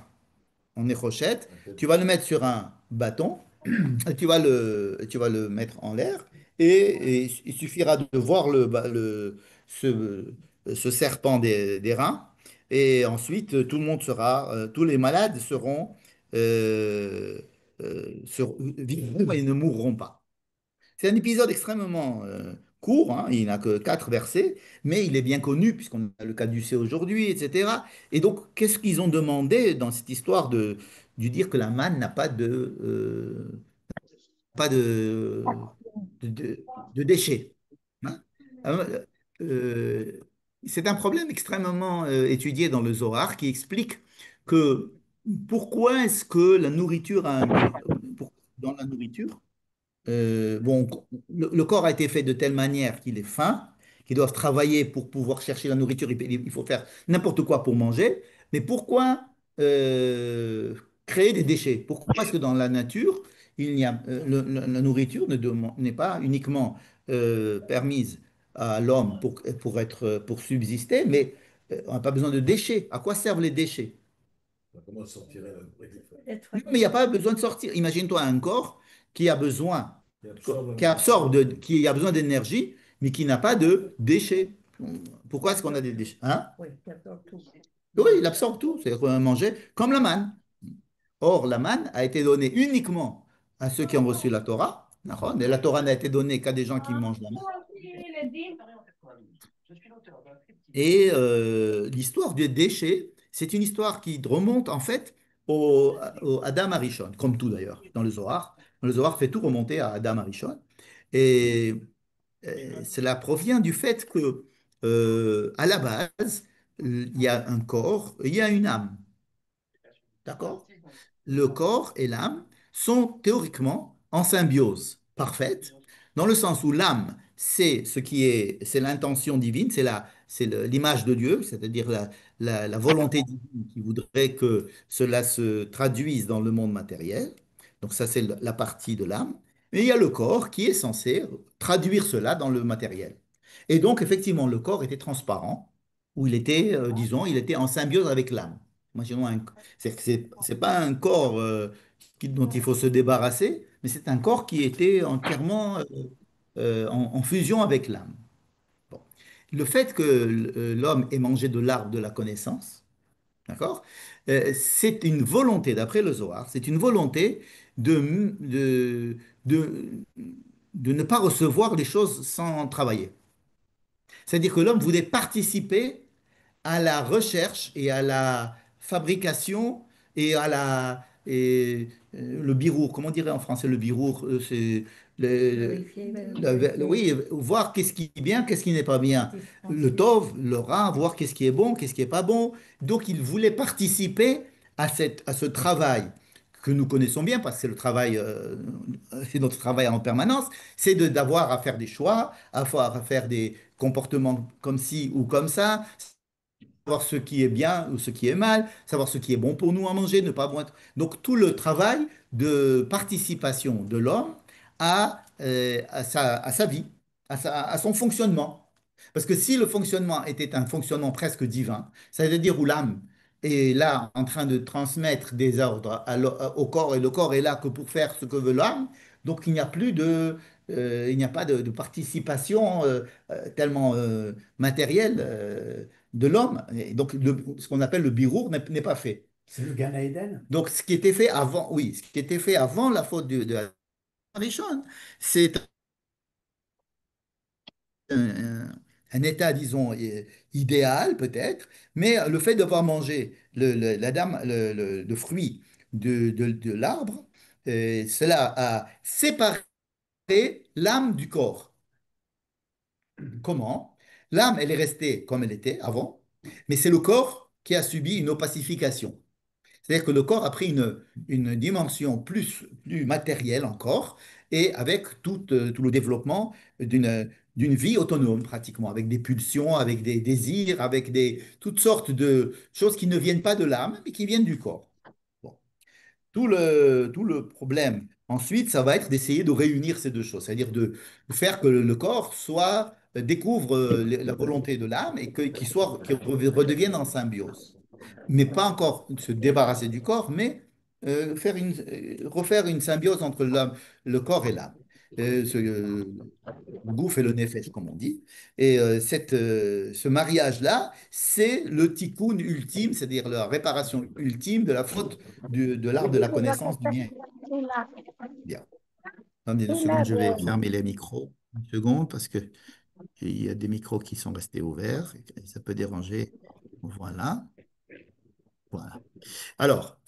en érochette, tu vas le mettre sur un bâton, et tu vas le mettre en l'air, et il suffira de voir ce serpent des reins, et ensuite tous les malades vivront et ne mourront pas. C'est un épisode extrêmement court, hein, il n'a que 4 versets, mais il est bien connu puisqu'on a le cas du C aujourd'hui, etc. Et donc, qu'est-ce qu'ils ont demandé dans cette histoire de dire que la manne n'a pas de déchets, hein. Alors, euh, c'est un problème extrêmement étudié dans le Zohar qui explique que pourquoi est-ce que la nourriture dans la nourriture, bon, le corps a été fait de telle manière qu'il est faim, qu'ils doivent travailler pour pouvoir chercher la nourriture, il faut faire n'importe quoi pour manger, mais pourquoi créer des déchets? Pourquoi est-ce que dans la nature, la nourriture n'est pas uniquement permise à l'homme pour subsister, mais on n'a pas besoin de déchets. À quoi servent les déchets? Comment sortirait la nourriture? Être Non, mais il n'y a pas besoin de sortir. Imagine-toi un corps qui a besoin, Qui absorbe la qui nourriture. absorbe, qui a besoin d'énergie, mais qui n'a pas de déchets. Pourquoi est-ce qu'on a des déchets? Hein? Oui, j'adore tout. Oui, il absorbe tout. C'est-à-dire qu'on va manger comme la manne. Or, la manne a été donnée uniquement à ceux qui ont reçu la Torah. D'accord. Et la Torah n'a été donnée qu'à des gens qui mangent la manne. Et l'histoire des déchets, c'est une histoire qui remonte en fait au Adam Arishon, comme tout d'ailleurs, dans le Zohar. Le Zohar fait tout remonter à Adam Arishon. Et cela provient du fait que, à la base, il y a un corps, il y a une âme. D'accord? Le corps et l'âme sont théoriquement en symbiose parfaite, dans le sens où l'âme, c'est l'intention divine, l'image de Dieu, c'est-à-dire la volonté divine qui voudrait que cela se traduise dans le monde matériel. Donc ça, c'est la partie de l'âme. Mais il y a le corps qui est censé traduire cela dans le matériel. Et donc, effectivement, le corps était transparent, où il était, disons, il était en symbiose avec l'âme. Imaginons c'est pas un corps dont il faut se débarrasser, mais c'est un corps qui était entièrement en fusion avec l'âme. Bon. Le fait que l'homme ait mangé de l'arbre de la connaissance, d'accord, c'est une volonté, d'après le Zohar, c'est une volonté de, de, de, de ne pas recevoir les choses sans travailler. C'est-à-dire que l'homme voulait participer à la recherche et à la fabrication et le birour. Comment on dirait en français le birour? C'est Vérifier, vérifier. oui, voir qu'est-ce qui est bien, qu'est-ce qui n'est pas bien. Le Différencier. tov, le rat, voir qu'est-ce qui est bon, qu'est-ce qui est pas bon. Donc il voulait participer à ce travail que nous connaissons bien, parce que c'est le travail, c'est notre travail en permanence, c'est d'avoir à faire des choix, avoir à faire des comportements comme ci ou comme ça, savoir ce qui est bien ou ce qui est mal, savoir ce qui est bon pour nous à manger, ne pas boire. Donc tout le travail de participation de l'homme à sa vie, à son fonctionnement. Parce que si le fonctionnement était un fonctionnement presque divin, ça veut dire où l'âme est là en train de transmettre des ordres au corps et le corps est là que pour faire ce que veut l'âme, donc il n'y a plus il n'y a pas de participation tellement matérielle de l'homme. Et donc ce qu'on appelle le birour n'est pas fait. C'est le Gan Eden. Donc ce qui était fait avant, oui, ce qui était fait avant la faute de Rishon, c'est un état, disons, idéal peut-être, mais le fait de pouvoir manger le fruit de l'arbre, cela a séparé l'âme du corps. Comment? L'âme, elle est restée comme elle était avant, mais c'est le corps qui a subi une opacification. C'est-à-dire que le corps a pris une dimension plus matérielle encore, et avec tout le développement d'une vie autonome pratiquement, avec des pulsions, avec des désirs, avec toutes sortes de choses qui ne viennent pas de l'âme, mais qui viennent du corps. Bon. Tout le problème, ensuite, ça va être d'essayer de réunir ces deux choses, c'est-à-dire de faire que le corps découvre la volonté de l'âme et qu'il redevienne en symbiose. Mais pas encore se débarrasser du corps, mais refaire une symbiose entre le corps et l'âme. Le gouffre et le nefesh, comme on dit. Et ce mariage-là, c'est le tikkun ultime, c'est-à-dire la réparation ultime de la faute de l'arbre de la connaissance du bien. Bien. Attendez une seconde, je vais fermer les micros. Une seconde, parce que il y a des micros qui sont restés ouverts, et ça peut déranger. Voilà. Voilà. Alors,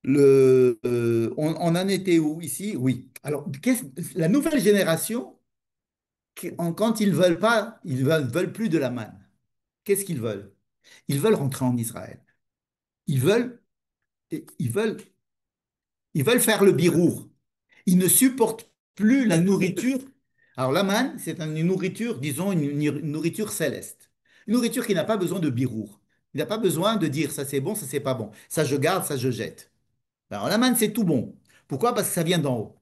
on en était où ici? Oui. Alors, la nouvelle génération, quand ils veulent pas, veulent plus de la manne. Qu'est-ce qu'ils veulent? Ils veulent rentrer en Israël. Ils veulent, ils veulent, ils veulent faire le birour. Ils ne supportent plus la nourriture. Alors, la manne, c'est une nourriture, disons, une nourriture céleste. Une nourriture qui n'a pas besoin de birour. Il n'a pas besoin de dire ça c'est bon, ça c'est pas bon. Ça je garde, ça je jette. Alors, la manne, c'est tout bon. Pourquoi? Parce que ça vient d'en haut.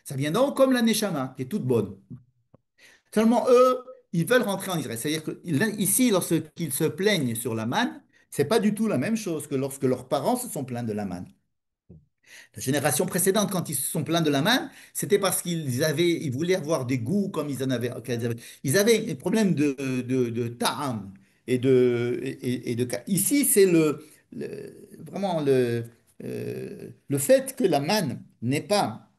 Ça vient d'en haut comme la neshama, qui est toute bonne. Seulement, eux, ils veulent rentrer en Israël. C'est-à-dire que ici, lorsqu'ils se plaignent sur la manne, c'est pas du tout la même chose que lorsque leurs parents se sont plaints de la manne. La génération précédente, quand ils se sont plaints de la manne, c'était parce ils voulaient avoir des goûts comme ils avaient un problème de ta'am Ici, c'est vraiment le fait que la manne n'est pas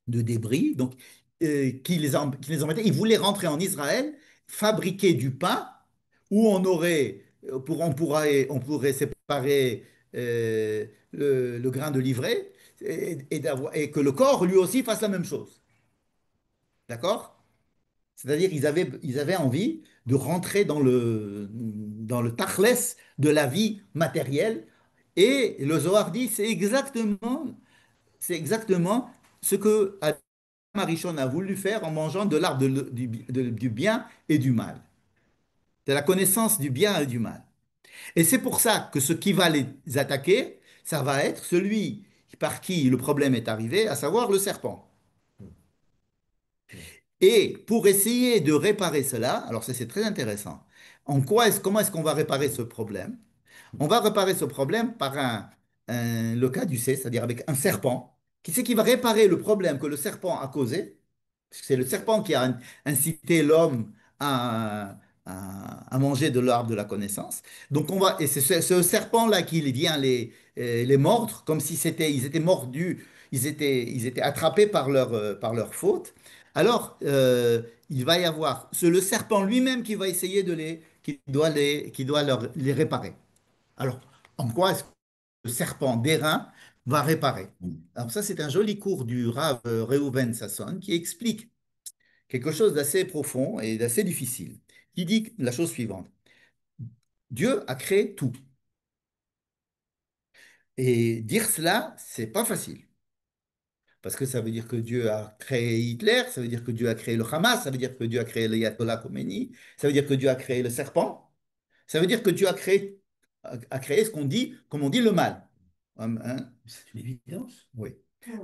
de débris, donc qui les embêtait. Ils voulaient rentrer en Israël, fabriquer du pain où on pourrait séparer le grain de livret et que le corps lui aussi fasse la même chose. D'accord? C'est-à-dire ils avaient envie de rentrer dans le tachlès de la vie matérielle. Et le Zohar dit, c'est exactement ce que Marichon a voulu faire en mangeant de l'arbre du bien et du mal, de la connaissance du bien et du mal. Et c'est pour ça que ce qui va les attaquer, ça va être celui par qui le problème est arrivé, à savoir le serpent. Et pour essayer de réparer cela, alors ça c'est très intéressant, comment est-ce qu'on va réparer ce problème? On va réparer ce problème par le cas du C, c'est-à-dire avec un serpent, qui c'est qui va réparer le problème que le serpent a causé. C'est le serpent qui a incité l'homme à manger de l'arbre de la connaissance. Donc et c'est ce serpent-là qui vient les mordre, comme si ils étaient mordus, ils étaient attrapés par leur faute. Alors, il va y avoir, c'est le serpent lui-même qui va essayer qui doit les réparer. Alors, en quoi est-ce que le serpent d'airain va réparer? Alors ça, c'est un joli cours du Rav Reuven Sasson qui explique quelque chose d'assez profond et d'assez difficile, qui dit la chose suivante. Dieu a créé tout. Et dire cela, c'est pas facile. Parce que ça veut dire que Dieu a créé Hitler, ça veut dire que Dieu a créé le Hamas, ça veut dire que Dieu a créé l'Ayatollah Khomeini, ça veut dire que Dieu a créé le serpent, ça veut dire que Dieu a créé ce qu'on dit, comme on dit, le mal. Hein? C'est une évidence. Oui.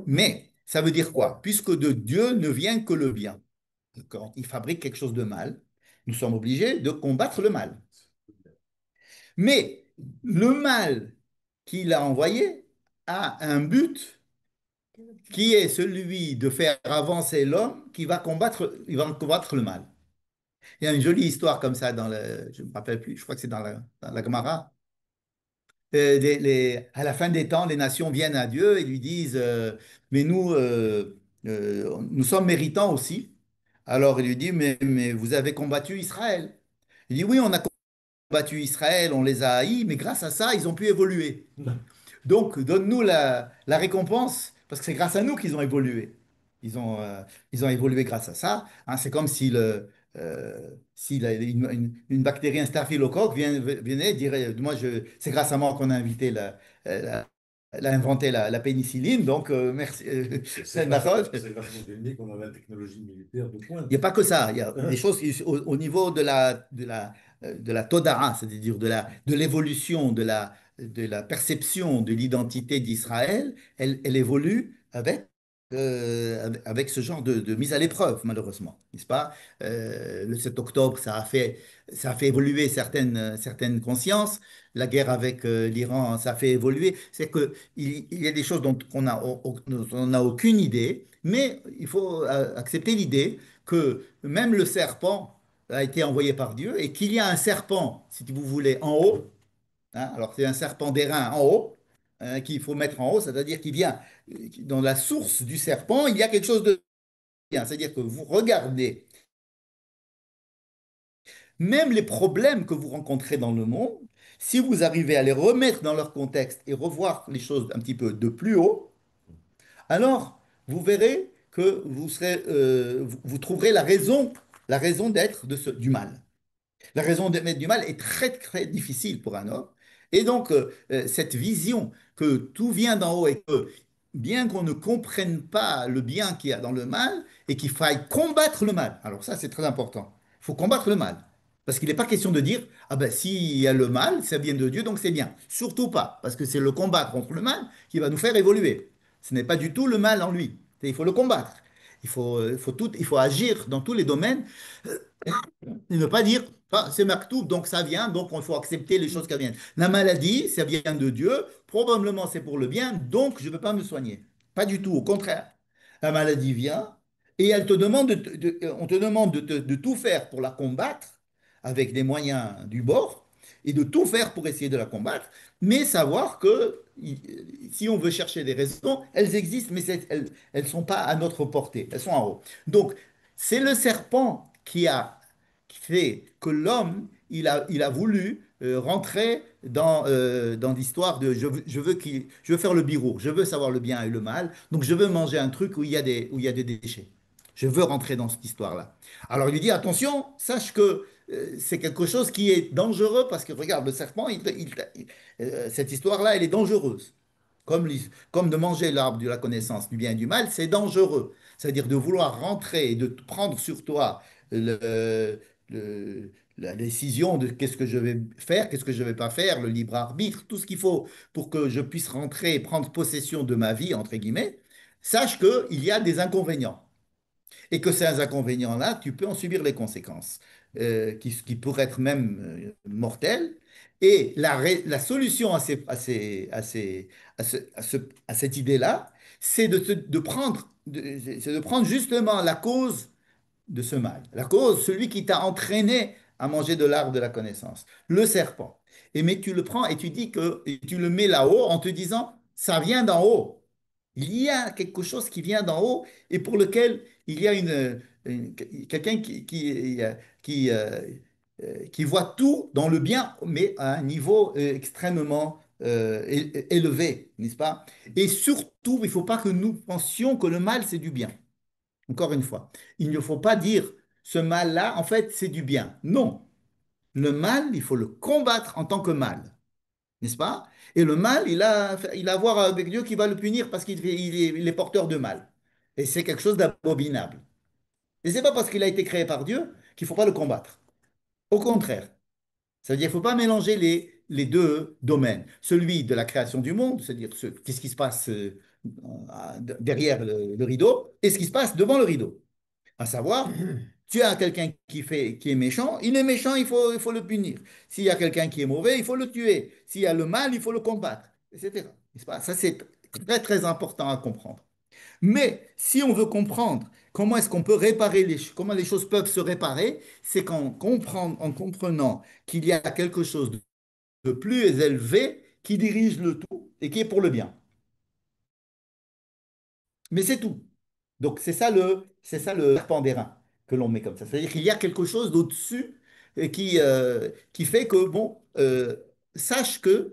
Mais ça veut dire quoi? Puisque de Dieu ne vient que le bien. Quand il fabrique quelque chose de mal, nous sommes obligés de combattre le mal. Mais le mal qu'il a envoyé a un but qui est celui de faire avancer l'homme il va combattre le mal. Il y a une jolie histoire comme ça je ne me rappelle plus, je crois que c'est dans la Gemara. À la fin des temps, les nations viennent à Dieu et lui disent, mais nous sommes méritants aussi. Alors il lui dit, mais vous avez combattu Israël. Il dit, oui, on a combattu Israël, on les a haïs, mais grâce à ça, ils ont pu évoluer. Donc, donne-nous la récompense, parce que c'est grâce à nous qu'ils ont évolué. Ils ont, euh, ils ont évolué grâce à ça. Hein, c'est comme si une bactérie, un staphylocoque venait et dirait, c'est grâce à moi qu'on a invité la- elle a inventé la pénicilline, donc merci. C'est grâce, Narod. c'est grâce aux ennemis qu'on avait la technologie militaire de Il n'y a pointe. pas que ça, il y a des choses au niveau de la Todara, c'est-à-dire de l'évolution, de la perception de l'identité d'Israël, elle évolue avec ce genre de mise à l'épreuve, malheureusement, n'est-ce pas? Le 7 octobre, ça a fait évoluer certaines consciences. La guerre avec l'Iran, ça a fait évoluer. C'est qu'il y a des choses dont on n'a aucune idée, mais il faut accepter l'idée que même le serpent a été envoyé par Dieu et qu'il y a un serpent, si vous voulez, en haut. Hein, alors c'est un serpent d'airain en haut, hein, qu'il faut mettre en haut, c'est-à-dire qu'il vient dans la source du serpent, il y a quelque chose de bien. C'est-à-dire que vous regardez même les problèmes que vous rencontrez dans le monde, si vous arrivez à les remettre dans leur contexte et revoir les choses un petit peu de plus haut, alors vous verrez que vous trouverez la raison d'être du mal. La raison d'émettre du mal est très, très difficile pour un homme. Et donc, cette vision que tout vient d'en haut et que, bien qu'on ne comprenne pas le bien qu'il y a dans le mal, et qu'il faille combattre le mal. Alors ça, c'est très important. Il faut combattre le mal. Parce qu'il n'est pas question de dire, ah ben, s'il y a le mal, ça vient de Dieu, donc c'est bien. Surtout pas, parce que c'est le combat contre le mal qui va nous faire évoluer. Ce n'est pas du tout le mal en lui. Il faut le combattre. Il faut agir dans tous les domaines et ne pas dire, ah, c'est Maktoub, donc ça vient, donc il faut accepter les choses qui viennent. La maladie, ça vient de Dieu, probablement c'est pour le bien, donc je ne veux pas me soigner. Pas du tout, au contraire. La maladie vient et on te demande de tout faire pour la combattre avec des moyens du bord et de tout faire pour essayer de la combattre, mais savoir que si on veut chercher des raisons, elles existent, mais elles ne sont pas à notre portée, elles sont en haut. Donc, c'est le serpent qui fait que l'homme, il a voulu rentrer dans l'histoire de je veux faire le birour, je veux savoir le bien et le mal, donc je veux manger un truc où il y a des déchets. Je veux rentrer dans cette histoire-là. Alors il lui dit, attention, sache que c'est quelque chose qui est dangereux parce que regarde, le serpent, cette histoire-là, elle est dangereuse. Comme de manger l'arbre de la connaissance du bien et du mal, c'est dangereux. C'est-à-dire de vouloir rentrer et de prendre sur toi la décision de qu'est-ce que je vais faire, qu'est-ce que je ne vais pas faire, le libre arbitre, tout ce qu'il faut pour que je puisse rentrer et prendre possession de ma vie, entre guillemets, sache qu'il y a des inconvénients et que ces inconvénients-là, tu peux en subir les conséquences, qui pourraient être même mortelles. Et la solution à cette idée-là, c'est de prendre justement la cause de ce mal. La cause, celui qui t'a entraîné à manger de l'arbre de la connaissance, le serpent. Mais tu le prends et tu le mets là-haut en te disant, ça vient d'en haut. Il y a quelque chose qui vient d'en haut et pour lequel il y a quelqu'un qui voit tout dans le bien, mais à un niveau extrêmement élevé, n'est-ce pas? Et surtout, il ne faut pas que nous pensions que le mal, c'est du bien. Encore une fois, il ne faut pas dire ce mal-là, en fait, c'est du bien. Non, le mal, il faut le combattre en tant que mal, n'est-ce pas? Et le mal, il a à voir avec Dieu qui va le punir parce qu'il est porteur de mal. Et c'est quelque chose d'abominable. Et c'est pas parce qu'il a été créé par Dieu qu'il ne faut pas le combattre. Au contraire. Ça veut dire qu'il ne faut pas mélanger les deux domaines. Celui de la création du monde, c'est-à-dire qu'est-ce qui se passe derrière le rideau, et ce qui se passe devant le rideau. À savoir, tu as quelqu'un qui est méchant, il faut le punir. S'il y a quelqu'un qui est mauvais, il faut le tuer. S'il y a le mal, il faut le combattre, etc. N'est-ce pas? Ça, c'est très, très important à comprendre. Mais si on veut comprendre comment est-ce qu'on peut réparer comment les choses peuvent se réparer, c'est en comprenant qu'il y a quelque chose de plus élevé qui dirige le tout et qui est pour le bien. Mais c'est tout. Donc c'est ça le serpent d'airain que l'on met comme ça. C'est-à-dire qu'il y a quelque chose d'au-dessus qui fait que, bon, sache que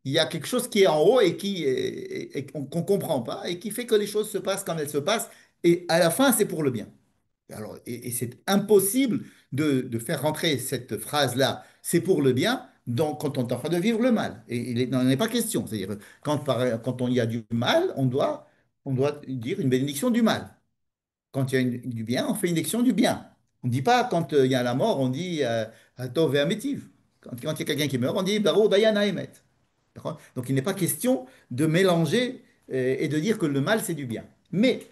il y a quelque chose qui est en haut et qu'on ne comprend pas et qui fait que les choses se passent comme elles se passent. Et à la fin, c'est pour le bien. Alors, et c'est impossible de faire rentrer cette phrase-là, c'est pour le bien, donc quand on est en train de vivre le mal. Et il n'en est pas question. C'est-à-dire, quand on y a du mal, on doit dire une bénédiction du mal. Quand il y a du bien, on fait une bénédiction du bien. On ne dit pas quand il y a la mort, on dit Tov et Amétiv. Quand il y a quelqu'un qui meurt, on dit Baro Dayana Emet. D'accord. Donc il n'est pas question de mélanger et de dire que le mal, c'est du bien. Mais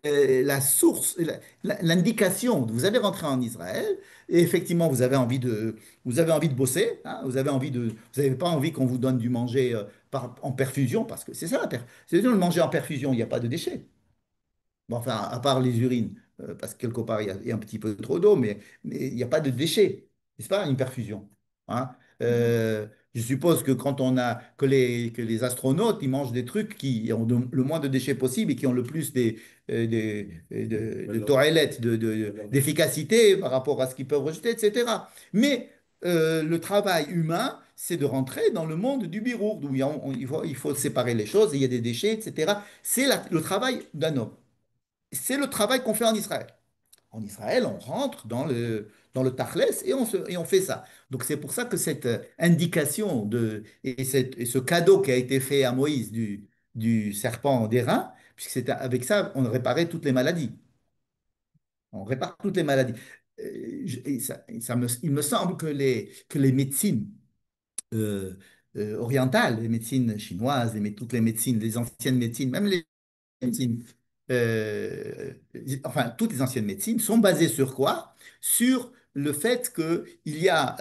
la source, l'indication, vous allez rentrer en Israël, et effectivement, vous avez envie de bosser, hein, vous n'avez pas envie qu'on vous donne du manger en perfusion, parce que c'est ça, c'est le manger en perfusion, il n'y a pas de déchets. Bon, enfin, à part les urines, parce que quelque part, il y a un petit peu trop d'eau, mais il n'y a pas de déchets, n'est-ce pas, une perfusion. Hein. Euh, je suppose que que les astronautes, ils mangent des trucs qui ont le moins de déchets possible et qui ont le plus de toilettes, d'efficacité par rapport à ce qu'ils peuvent rejeter, etc. Mais le travail humain, c'est de rentrer dans le monde du birour, où il faut séparer les choses, il y a des déchets, etc. C'est le travail d'un homme. C'est le travail qu'on fait en Israël. En Israël, on rentre dans le Tachlès et on fait ça. Donc c'est pour ça que cette indication et ce cadeau qui a été fait à Moïse du serpent d'airain, puisque c'est avec ça on réparait toutes les maladies. On répare toutes les maladies. Il me semble que les médecines orientales, les médecines chinoises, toutes les médecines, les anciennes médecines, même les médecines, euh, enfin, toutes les anciennes médecines sont basées sur quoi? Sur le fait qu'il y a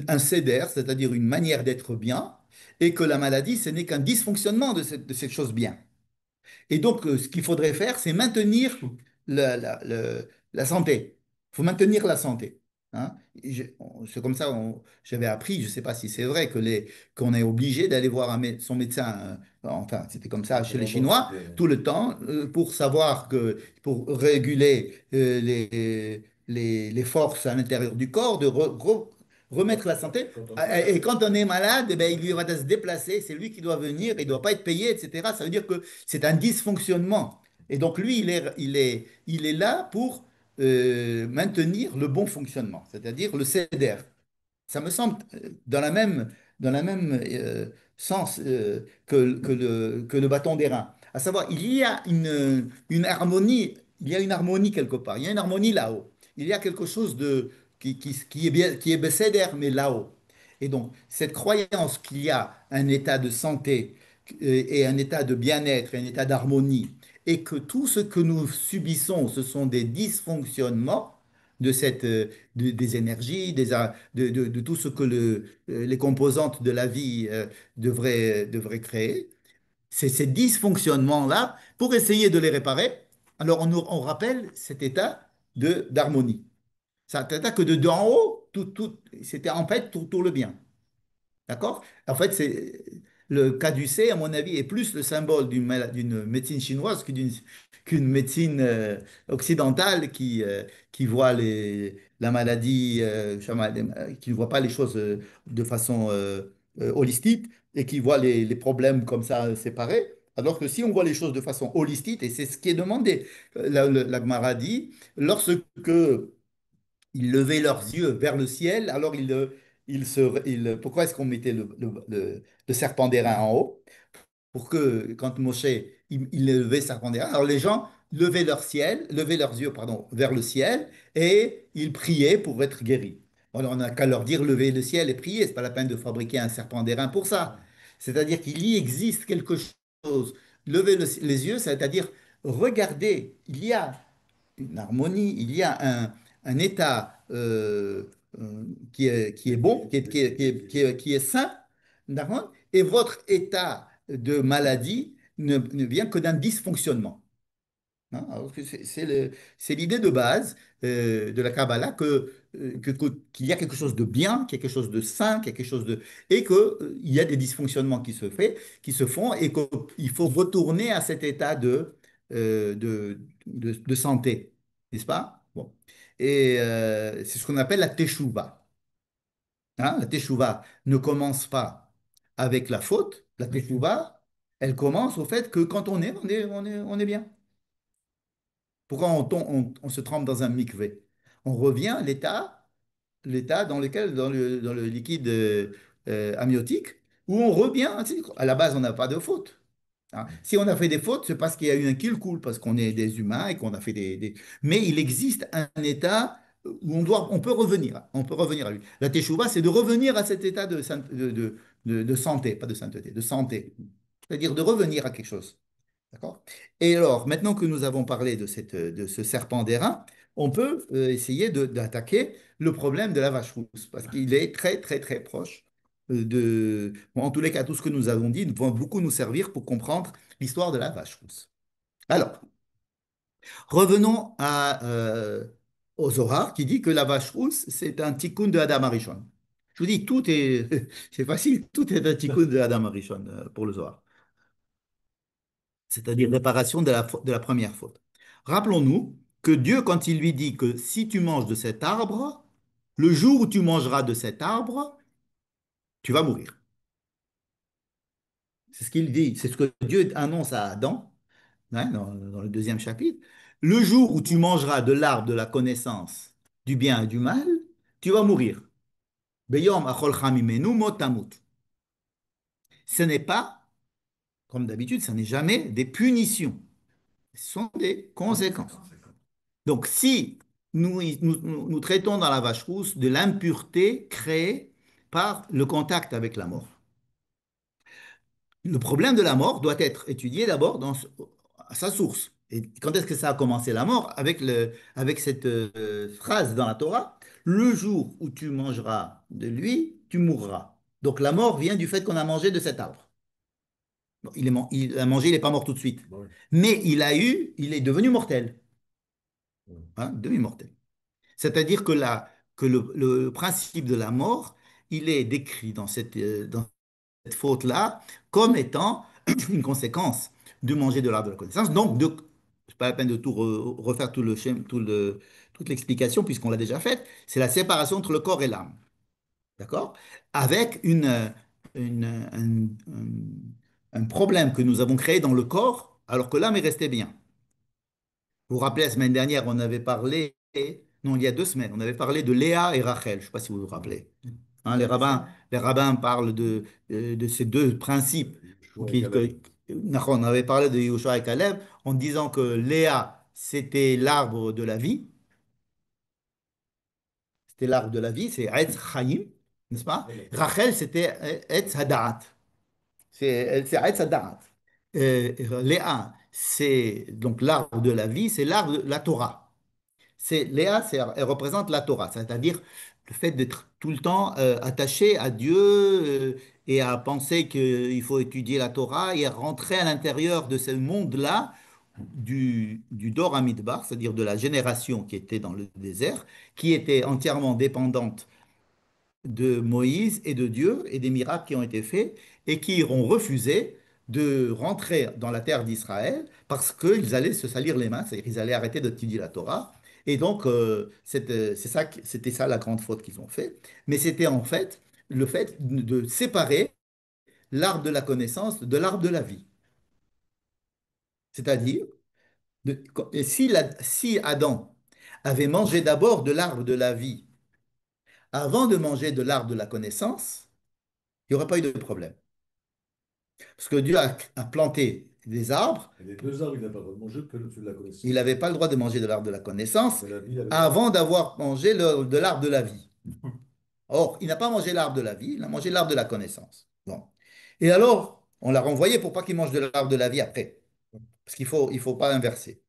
un seder, c'est-à-dire une manière d'être bien, et que la maladie, ce n'est qu'un dysfonctionnement de cette chose bien. Et donc, ce qu'il faudrait faire, c'est maintenir la santé. Il faut maintenir la santé. Hein. C'est comme ça, j'avais appris, je ne sais pas si c'est vrai, qu'on est obligé d'aller voir son médecin, enfin, c'était comme ça chez les Chinois, tout le temps, pour réguler les forces à l'intérieur du corps, de remettre la santé. Et quand on est malade, eh ben, il va se déplacer, c'est lui qui doit venir, il ne doit pas être payé, etc. Ça veut dire que c'est un dysfonctionnement. Et donc lui, il est là pour maintenir le bon fonctionnement, c'est-à-dire le CEDER. Ça me semble dans la même sens que le bâton d'airain. À savoir, il y a une harmonie quelque part, il y a une harmonie là-haut. Il y a quelque chose qui est bien, qui est Besséder, mais là-haut. Et donc, cette croyance qu'il y a un état de santé et un état de bien-être, et un état d'harmonie, et que tout ce que nous subissons, ce sont des dysfonctionnements des énergies, de tout ce que les composantes de la vie devraient créer. C'est ces dysfonctionnements-là, pour essayer de les réparer, alors on rappelle cet état d'harmonie. Cet état que de d'en haut, c'était en fait tout le bien. D'accord? En fait, le caducée, à mon avis, est plus le symbole d'une médecine chinoise qu'une médecine occidentale qui voit la maladie, qui ne voit pas les choses de façon holistique et qui voit les problèmes comme ça séparés. Alors que si on voit les choses de façon holistique, et c'est ce qui est demandé, la Gemara dit, lorsque ils levaient leurs yeux vers le ciel, alors pourquoi est-ce qu'on mettait le serpent d'airain en haut? Pour que quand Moshe il levait le serpent d'airain, alors les gens levaient leurs yeux pardon, vers le ciel et ils priaient pour être guéris. Bon, on n'a qu'à leur dire lever le ciel et prier, c'est pas la peine de fabriquer un serpent d'airain pour ça. C'est-à-dire qu'il y existe quelque chose. Lever les yeux, c'est-à-dire regarder, il y a une harmonie, il y a un état qui est bon, qui est sain, d'accord? Et votre état de maladie ne vient que d'un dysfonctionnement. Hein. Alors que c'est l'idée de base de la Kabbalah qu'il y a quelque chose de bien, quelque chose de sain, quelque chose de... et qu'il y a des dysfonctionnements qui se font et qu'il faut retourner à cet état de santé, n'est-ce pas? Bon. Et c'est ce qu'on appelle la teshuva. Hein. La teshuva ne commence pas avec la faute. La teshuva, elle commence au fait que quand on est bien. Pourquoi on se trempe dans un mikvé? On revient à l'état dans lequel, dans le liquide amniotique, où on revient, tu sais, à la base, on n'a pas de faute. Hein. Si on a fait des fautes, c'est parce qu'il y a eu un kill cool, parce qu'on est des humains et qu'on a fait Mais il existe un état où on peut revenir à lui. La teshuva, c'est de revenir à cet état de santé, pas de sainteté, de santé. C'est-à-dire de revenir à quelque chose. D'accord? Et alors, maintenant que nous avons parlé de ce serpent d'airain, on peut essayer d'attaquer le problème de la vache rousse, parce qu'il est très, très, très proche Bon, en tous les cas, tout ce que nous avons dit va beaucoup nous servir pour comprendre l'histoire de la vache rousse. Alors, revenons au Zohar qui dit que la vache rousse, c'est un tikkun de Adam Arishon. Je vous dis, tout est, c'est facile, tout est un tikkun de Adam Arishon pour le Zohar, c'est-à-dire réparation de la première faute. Rappelons-nous que Dieu, quand il lui dit que si tu manges de cet arbre, le jour où tu mangeras de cet arbre, tu vas mourir. C'est ce qu'il dit, c'est ce que Dieu annonce à Adam, hein, dans le deuxième chapitre. Le jour où tu mangeras de l'arbre de la connaissance du bien et du mal, tu vas mourir. Beyom acholcha mimenu mot tamut. Ce n'est pas, comme d'habitude, ce n'est jamais des punitions, ce sont des conséquences. Donc, si nous traitons dans la vache rousse de l'impureté créée par le contact avec la mort, le problème de la mort doit être étudié d'abord à sa source. Et quand est-ce que ça a commencé la mort? Avec cette phrase dans la Torah, le jour où tu mangeras de lui, tu mourras. Donc la mort vient du fait qu'on a mangé de cet arbre. Bon, il a mangé, il n'est pas mort tout de suite. Ouais. Mais il est devenu mortel. Hein, demi-mortel. C'est-à-dire que le principe de la mort, il est décrit dans cette faute-là comme étant une conséquence de manger de l'arbre de la connaissance. Donc, c'est pas la peine de refaire toute l'explication puisqu'on l'a déjà faite. C'est la séparation entre le corps et l'âme. D'accord? Avec un problème que nous avons créé dans le corps alors que l'âme est restée bien. Vous vous rappelez, la semaine dernière, on avait parlé, non, il y a 2 semaines, on avait parlé de Léa et Rachel. Je ne sais pas si vous vous rappelez. Hein, les rabbins parlent de ces deux principes. Ouais, qui- Caleb. que- on avait parlé de Yoshua et Caleb en disant que Léa, c'était l'arbre de la vie, c'est Etz Chaim, n'est-ce pas? Rachel, c'était Etz Hadaat, c'est Etz Hadaat. Léa, c'est donc l'arbre de la vie, c'est l'arbre de la Torah. Léa, elle représente la Torah, c'est-à-dire le fait d'être tout le temps attaché à Dieu et à penser qu'il faut étudier la Torah et à rentrer à l'intérieur de ce monde-là du Dor Hamidbar, c'est-à-dire de la génération qui était dans le désert, qui était entièrement dépendante de Moïse et de Dieu et des miracles qui ont été faits et qui ont refusé de rentrer dans la terre d'Israël parce qu'ils allaient se salir les mains, c'est-à-dire qu'ils allaient arrêter d'étudier la Torah. Et donc, c'était ça la grande faute qu'ils ont fait. Mais c'était en fait le fait de séparer l'arbre de la connaissance de l'arbre de la vie. C'est-à-dire, et si Adam avait mangé d'abord de l'arbre de la vie avant de manger de l'arbre de la connaissance, il n'y aurait pas eu de problème. Parce que Dieu a planté des arbres, Et les deux arbres, il n'a pas le droit de manger que celui de la il connaissance. n'avait pas le droit de manger de l'arbre de la connaissance Mais la vie, il avait le droit. avant d'avoir mangé de l'arbre de la vie. Or, il n'a pas mangé l'arbre de la vie, il a mangé l'arbre de la connaissance. Bon. Et alors, on l'a renvoyé pour pas qu'il mange de l'arbre de la vie après. Parce il faut pas inverser.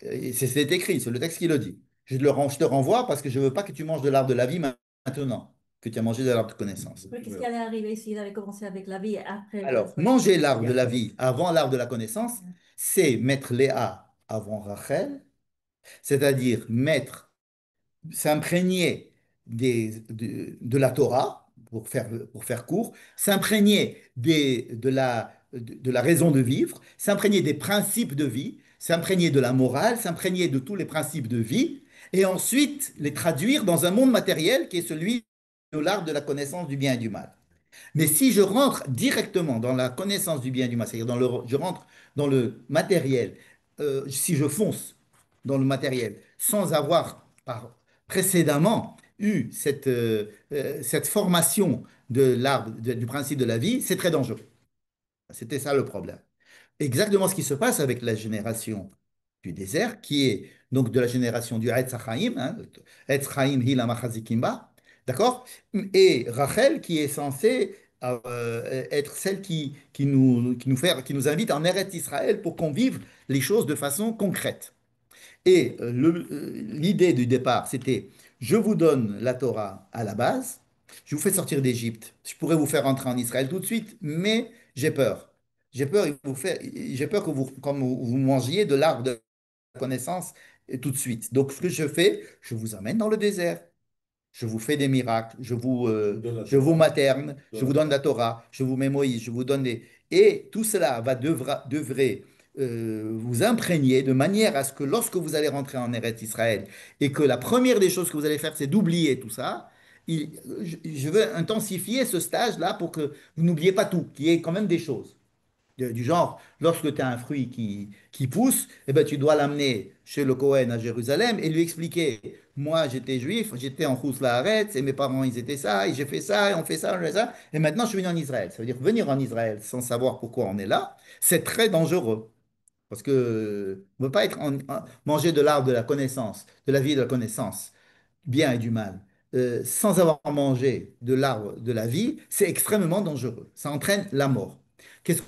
C'est écrit, c'est le texte qui le dit. Je te renvoie parce que je ne veux pas que tu manges de l'arbre de la vie maintenant, que tu as mangé de l'arbre de connaissance. Mais qu'est-ce qui allait arriver s'il avait commencé avec la vie et après que Alors, soit manger Et l'arbre de la après, vie avant l'arbre de la connaissance, c'est mettre Léa avant Rachel, c'est-à-dire s'imprégner de la Torah, pour faire court, s'imprégner de la raison de vivre, s'imprégner des principes de vie, s'imprégner de la morale, s'imprégner de tous les principes de vie, et ensuite les traduire dans un monde matériel qui est celui de l'art de la connaissance du bien et du mal. Mais si je rentre directement dans la connaissance du bien et du mal, c'est-à-dire je rentre dans le matériel, si je fonce dans le matériel sans avoir précédemment eu cette formation de l'arbre, du principe de la vie, c'est très dangereux. C'était ça le problème. Exactement ce qui se passe avec la génération du désert, qui est donc de la génération du Etz Chaim, hein, Etz Chaim Hila Machazikimba, d'accord? Et Rachel, qui est censée être celle qui nous invite en Eretz Israël pour qu'on vive les choses de façon concrète. Et l'idée du départ, c'était, je vous donne la Torah à la base, je vous fais sortir d'Égypte, je pourrais vous faire entrer en Israël tout de suite, mais j'ai peur. J'ai peur que comme vous mangiez de l'arbre de la connaissance tout de suite. Donc, ce que je fais, je vous amène dans le désert. Je vous fais des miracles, Je vous donne la je vous Torah. materne, Je je vous vous donne la donne la Torah. Torah, je vous mets Moïse, je vous donne des... Et tout cela devrait vous imprégner de manière à ce que lorsque vous allez rentrer en Eretz Israël et que la première des choses que vous allez faire, c'est d'oublier tout ça, je veux intensifier ce stage-là pour que vous n'oubliez pas tout, qu'il y ait quand même des choses. Du genre, lorsque tu as un fruit qui pousse, eh ben, tu dois l'amener chez le Cohen à Jérusalem et lui expliquer, moi j'étais juif, j'étais en Chous Laaretz et mes parents ils étaient ça, et j'ai fait ça, et on fait ça, on fait ça, et maintenant je suis venu en Israël. Ça veut dire venir en Israël sans savoir pourquoi on est là, c'est très dangereux. Parce que on ne peut pas manger de l'arbre de la connaissance, de la vie et de la connaissance, du bien et du mal, sans avoir mangé de l'arbre de la vie, c'est extrêmement dangereux. Ça entraîne la mort. Qu'est-ce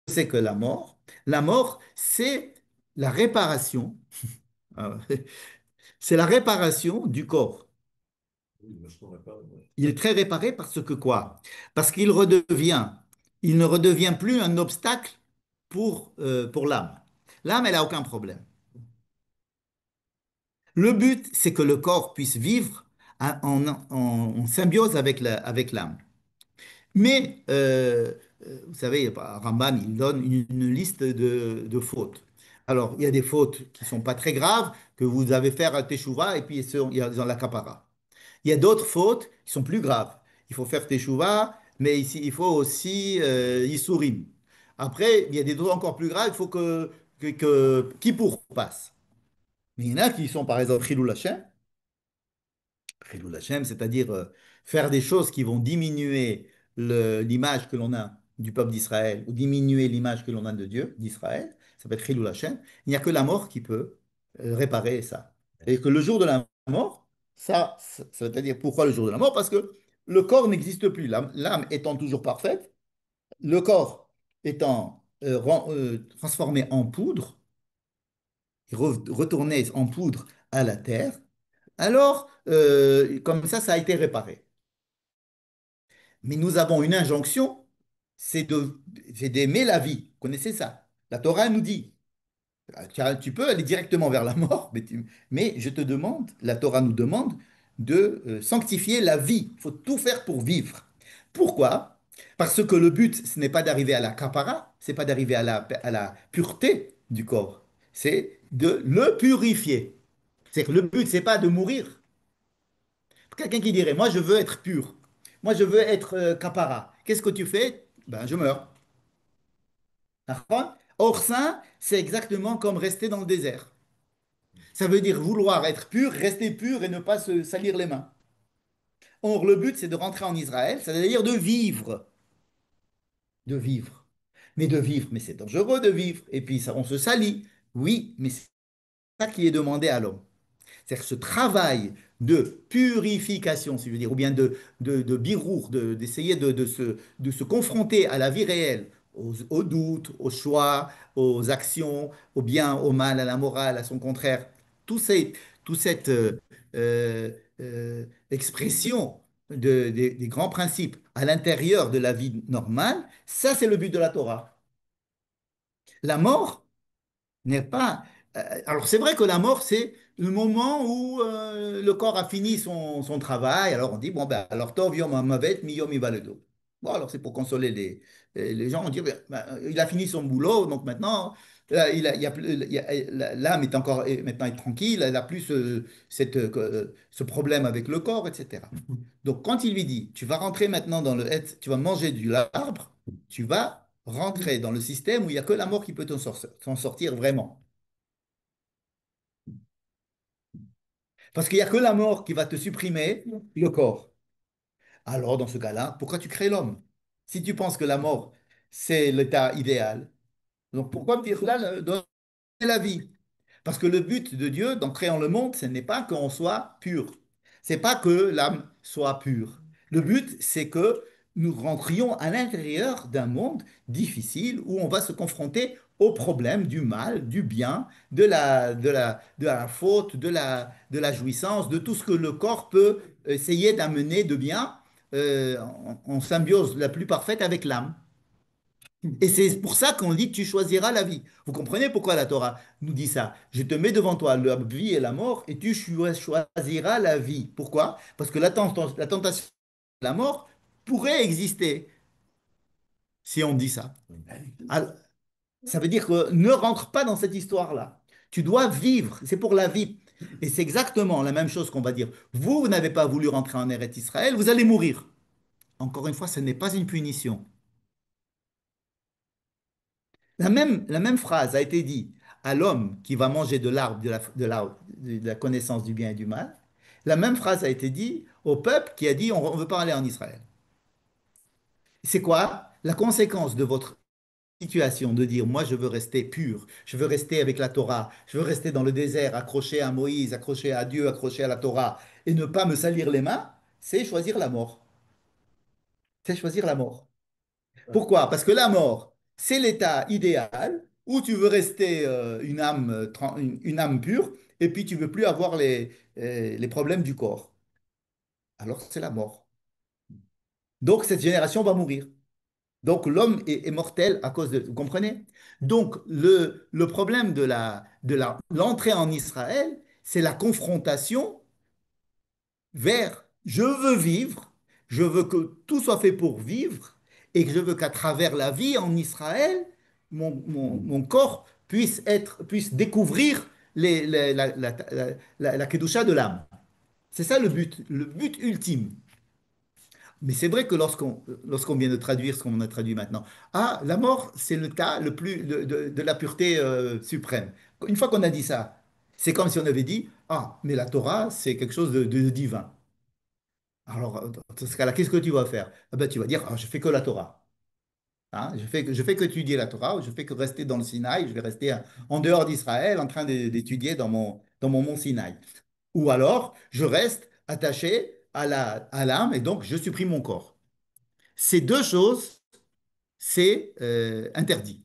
c'est que la mort? La mort, c'est la réparation. euh, C'est la réparation du corps. Oui, mais je ne pas. Ouais. Il est très réparé parce que quoi? Parce il ne redevient plus un obstacle pour l'âme. L'âme, elle n'a aucun problème. Le but, c'est que le corps puisse vivre en symbiose avec l'âme. Mais, vous savez, Rambam, il donne une liste de fautes. Alors, il y a des fautes qui ne sont pas très graves, que vous avez fait à Teshuvah, et puis ils ont la capara. Il y a d'autres fautes qui sont plus graves. Il faut faire Teshuvah, mais ici, il faut aussi Yisurim. Après, il y a des d'autres encore plus graves, il faut que Kippour passe. Mais il y en a qui sont, par exemple, Chilul Hashem, Chilul Hashem, c'est-à-dire faire des choses qui vont diminuer l'image que l'on a du peuple d'Israël ou diminuer l'image que l'on a de Dieu, d'Israël, ça s'appelle Chilul Hashem. Il n'y a que la mort qui peut réparer ça. Et que le jour de la mort, ça veut dire pourquoi le jour de la mort? Parce que le corps n'existe plus. L'âme étant toujours parfaite, le corps étant transformé en poudre, retourné en poudre à la terre, alors, comme ça a été réparé. Mais nous avons une injonction, c'est c'est d'aimer la vie. Vous connaissez ça? La Torah nous dit, tu peux aller directement vers la mort, mais je te demande, la Torah nous demande de sanctifier la vie. Il faut tout faire pour vivre. Pourquoi? Parce que le but, ce n'est pas d'arriver à la kapara, c'est pas d'arriver à la pureté du corps, c'est de le purifier. C'est que le but, c'est pas de mourir. Quelqu'un qui dirait, moi je veux être pur, moi je veux être kapara. Qu'est-ce que tu fais? Ben je meurs. D'accord. Hors saint, c'est exactement comme rester dans le désert. Ça veut dire vouloir être pur, rester pur et ne pas se salir les mains. Or, le but, c'est de rentrer en Israël, c'est-à-dire de vivre. De vivre. Mais de vivre, mais c'est dangereux de vivre. Et puis, ça, on se salit. Oui, mais c'est ça qui est demandé à l'homme. C'est-à-dire ce travail de purification, si je veux dire, ou bien de birour, d'essayer de se confronter à la vie réelle, aux doutes, aux choix, aux actions, au bien, au mal, à la morale, à son contraire, tout ces, toute cette euh, expression des grands principes à l'intérieur de la vie normale, ça c'est le but de la Torah. La mort, n'est pas. Alors, c'est vrai que la mort, c'est le moment où le corps a fini son travail. Alors, on dit, bon, ben, alors, Tov yom hamavet mi yom hivaledo. Bon, alors, c'est pour consoler les gens. On dit, ben, il a fini son boulot, donc maintenant, il y a plus, l'âme est encore, maintenant est tranquille, elle n'a plus ce problème avec le corps, etc. Donc, quand il lui dit, tu vas rentrer maintenant dans tu vas manger du l'arbre, tu vas rentrer dans le système où il n'y a que la mort qui peut t'en sortir vraiment. Parce qu'il n'y a que la mort qui va te supprimer le corps. Alors, dans ce cas-là, pourquoi tu crées l'homme? Si tu penses que la mort, c'est l'état idéal, donc pourquoi me dire là, donner la vie? Parce que le but de Dieu, dans créant le monde, ce n'est pas qu'on soit pur. C'est pas que l'âme soit pure. Le but, c'est que nous rentrions à l'intérieur d'un monde difficile où on va se confronter aux problèmes du mal, du bien, de la faute, de la jouissance, de tout ce que le corps peut essayer d'amener de bien en symbiose la plus parfaite avec l'âme. Et c'est pour ça qu'on dit tu choisiras la vie. Vous comprenez pourquoi la Torah nous dit ça? Je te mets devant toi la vie et la mort et tu choisiras la vie. Pourquoi? Parce que la tentation de la mort pourrait exister si on dit ça. Alors, ça veut dire que ne rentre pas dans cette histoire-là. Tu dois vivre, c'est pour la vie. Et c'est exactement la même chose qu'on va dire. Vous n'avez pas voulu rentrer en Eretz Israël, vous allez mourir. Encore une fois, ce n'est pas une punition. La même phrase a été dite à l'homme qui va manger de l'arbre de la connaissance du bien et du mal. La même phrase a été dite au peuple qui a dit on ne veut pas aller en Israël. C'est quoi la conséquence de votre situation de dire moi je veux rester pur, je veux rester avec la Torah, je veux rester dans le désert accroché à Moïse, accroché à Dieu, accroché à la Torah et ne pas me salir les mains, c'est choisir la mort. C'est choisir la mort. Pourquoi? Parce que la mort, c'est l'état idéal où tu veux rester une âme, une âme pure et puis tu veux plus avoir les problèmes du corps. Alors c'est la mort. Donc cette génération va mourir. Donc l'homme est mortel à cause de... Vous comprenez? Donc le problème l'entrée en Israël, c'est la confrontation vers je veux vivre, je veux que tout soit fait pour vivre et que je veux qu'à travers la vie en Israël, mon corps puisse découvrir la Kedusha de l'âme. C'est ça le but ultime. Mais c'est vrai que lorsqu'on vient de traduire ce qu'on a traduit maintenant, ah, la mort, c'est le cas le plus de la pureté suprême. Une fois qu'on a dit ça, c'est comme si on avait dit, ah, mais la Torah, c'est quelque chose de divin. Alors, dans ce cas-là, qu'est-ce que tu vas faire? Ah ben, tu vas dire, ah, je fais que la Torah. Hein, je fais que étudier la Torah, je fais que rester dans le Sinaï, je vais rester en dehors d'Israël en train d'étudier dans mon mont Sinaï. Ou alors, je reste attaché à l'âme et donc je supprime mon corps. Ces deux choses, c'est interdit.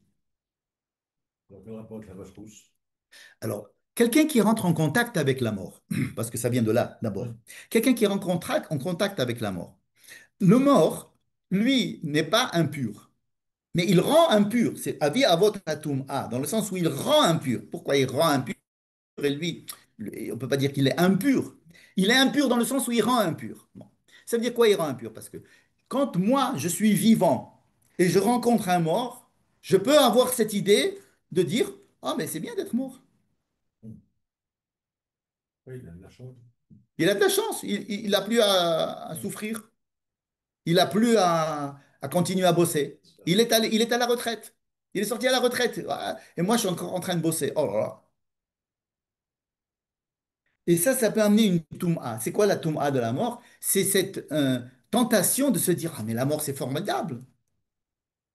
Donc, le rapport avec la vache rousse. Alors, quelqu'un qui rentre en contact avec la mort, parce que ça vient de là d'abord, quelqu'un qui rentre en contact avec la mort, le mort, lui, n'est pas impur. Mais il rend impur. C'est avi avot atum a, dans le sens où il rend impur. Pourquoi il rend impur? Et on ne peut pas dire qu'il est impur. Il est impur dans le sens où il rend impur. Bon. Ça veut dire quoi il rend impur? Parce que quand moi, je suis vivant et je rencontre un mort, je peux avoir cette idée de dire, ah, mais c'est bien d'être mort. Oui, il a de la chance. Il a de la chance. Il n'a plus à souffrir. Il n'a plus à continuer à bosser. Il est à la retraite. Il est sorti à la retraite. Ah, et moi, je suis encore en train de bosser. Oh là là. Et ça peut amener une toum'a. C'est quoi la toum'a de la mort? C'est cette tentation de se dire, ah mais la mort c'est formidable,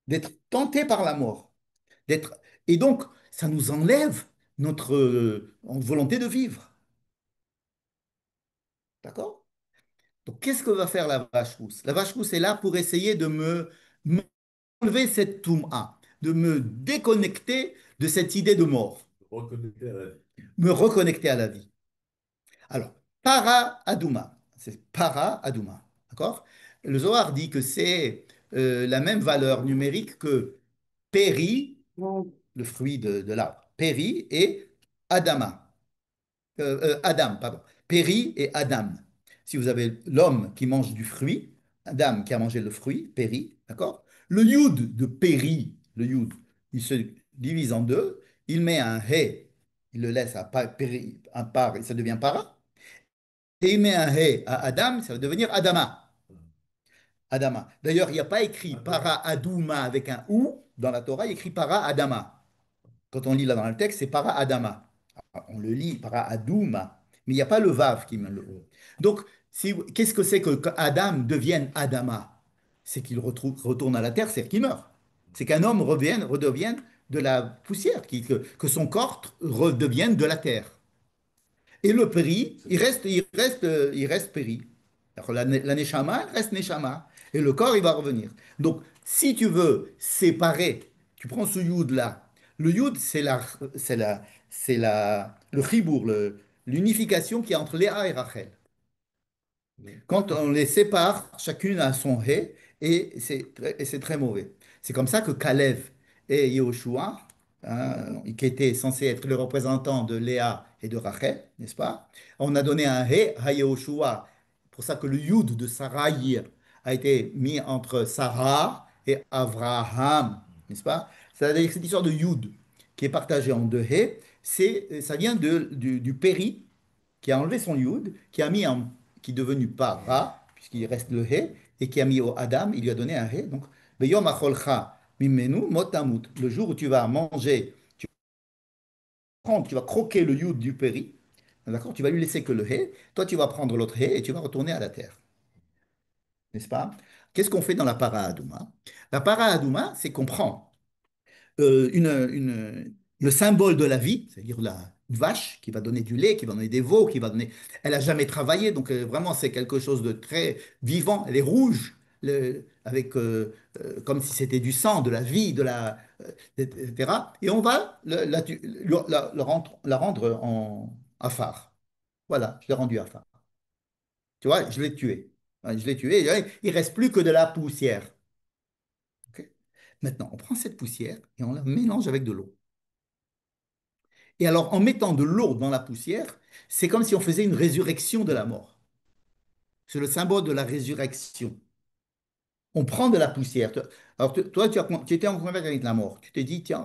d'être tenté par la mort, d'être et donc ça nous enlève notre volonté de vivre, d'accord? Donc qu'est-ce que va faire la vache rousse? La vache rousse est là pour essayer de m'enlever cette toum'a, de me déconnecter de cette idée de mort, Reconnecter à la vie. me reconnecter à la vie. Alors, para aduma, c'est para aduma, d'accord? Le Zohar dit que c'est la même valeur numérique que péri, le fruit de l'arbre, péri et adama, Adam, pardon, péri et Adam. Si vous avez l'homme qui mange du fruit, Adam qui a mangé le fruit, péri, d'accord? Le yud de péri, le yud, il se divise en deux, il met un hé, il le laisse péri, à part et ça devient para. Et il met un hé à Adam, ça va devenir Adama. Adama. D'ailleurs, il n'y a pas écrit para Aduma avec un ou dans la Torah, il y a écrit para Adama. Quand on lit là dans le texte, c'est para Adama. On le lit para Aduma, mais il n'y a pas le vav qui met le o. Donc, qu'est-ce que c'est que Adam devienne Adama? C'est qu'il retourne à la terre, c'est qu'il meurt. C'est qu'un homme redevienne de la poussière, que son corps redevienne de la terre. Et le péri, il reste péri. Alors, la neshama reste neshama. Et le corps, il va revenir. Donc, si tu veux séparer, tu prends ce yud-là. Le yud, le chibour, l'unification qui est entre Léa et Rachel. Quand on les sépare, chacune a son hé et c'est très mauvais. C'est comme ça que Kalev et Yehoshua, hein, qui étaient censés être le représentant de Léa et de Rachel, n'est-ce pas? On a donné un hé à Yehoshua. Pour ça que le yud de Saraï a été mis entre Sarah et Avraham, n'est-ce pas? C'est cette histoire de yud qui est partagée en deux hé, ça vient du péri qui a enlevé son yud, qui est devenu para, puisqu'il reste le he, et qui a mis au Adam, il lui a donné un he. Donc, Beyom acholcha mimenu mot tamut. Le jour où tu vas manger, tu vas croquer le yud du péri, d'accord? Tu vas lui laisser que le he. Toi, tu vas prendre l'autre he et tu vas retourner à la terre, n'est-ce pas? Qu'est-ce qu'on fait dans la para aduma? La para aduma, c'est qu'on prend le symbole de la vie, c'est-à-dire une vache qui va donner du lait, qui va donner des veaux, qui va donner. Elle n'a jamais travaillé, donc vraiment c'est quelque chose de très vivant. Elle est rouge, avec comme si c'était du sang, de la vie, etc. Et on va la rendre à phare. Voilà, je l'ai rendu à phare. Tu vois, je l'ai tué. Ouais, je l'ai tué. Il reste plus que de la poussière. Ok. Maintenant, on prend cette poussière et on la mélange avec de l'eau. Et alors, en mettant de l'eau dans la poussière, c'est comme si on faisait une résurrection de la mort. C'est le symbole de la résurrection. On prend de la poussière. Alors, toi, tu étais en contact avec la mort. Tu t'es dit, tiens,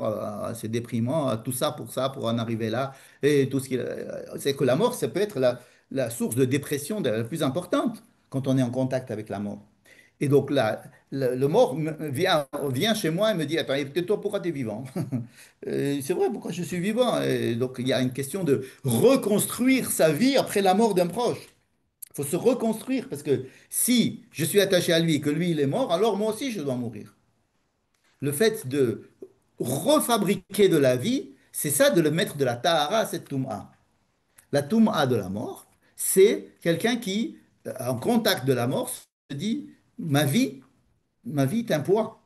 c'est déprimant, tout ça, pour en arriver là. Et tout ce qui, c'est que la mort, ça peut être la source de dépression la plus importante quand on est en contact avec la mort. Et donc là, le mort vient chez moi et me dit, attends, et toi, pourquoi tu es vivant? C'est vrai, pourquoi je suis vivant? Et donc il y a une question de reconstruire sa vie après la mort d'un proche. Il faut se reconstruire parce que si je suis attaché à lui et que lui, il est mort, alors moi aussi, je dois mourir. Le fait de refabriquer de la vie, c'est ça de le mettre de la tahara à cette toum'a. La toum'a de la mort, c'est quelqu'un qui, en contact de la mort, se dit, ma vie est un poids.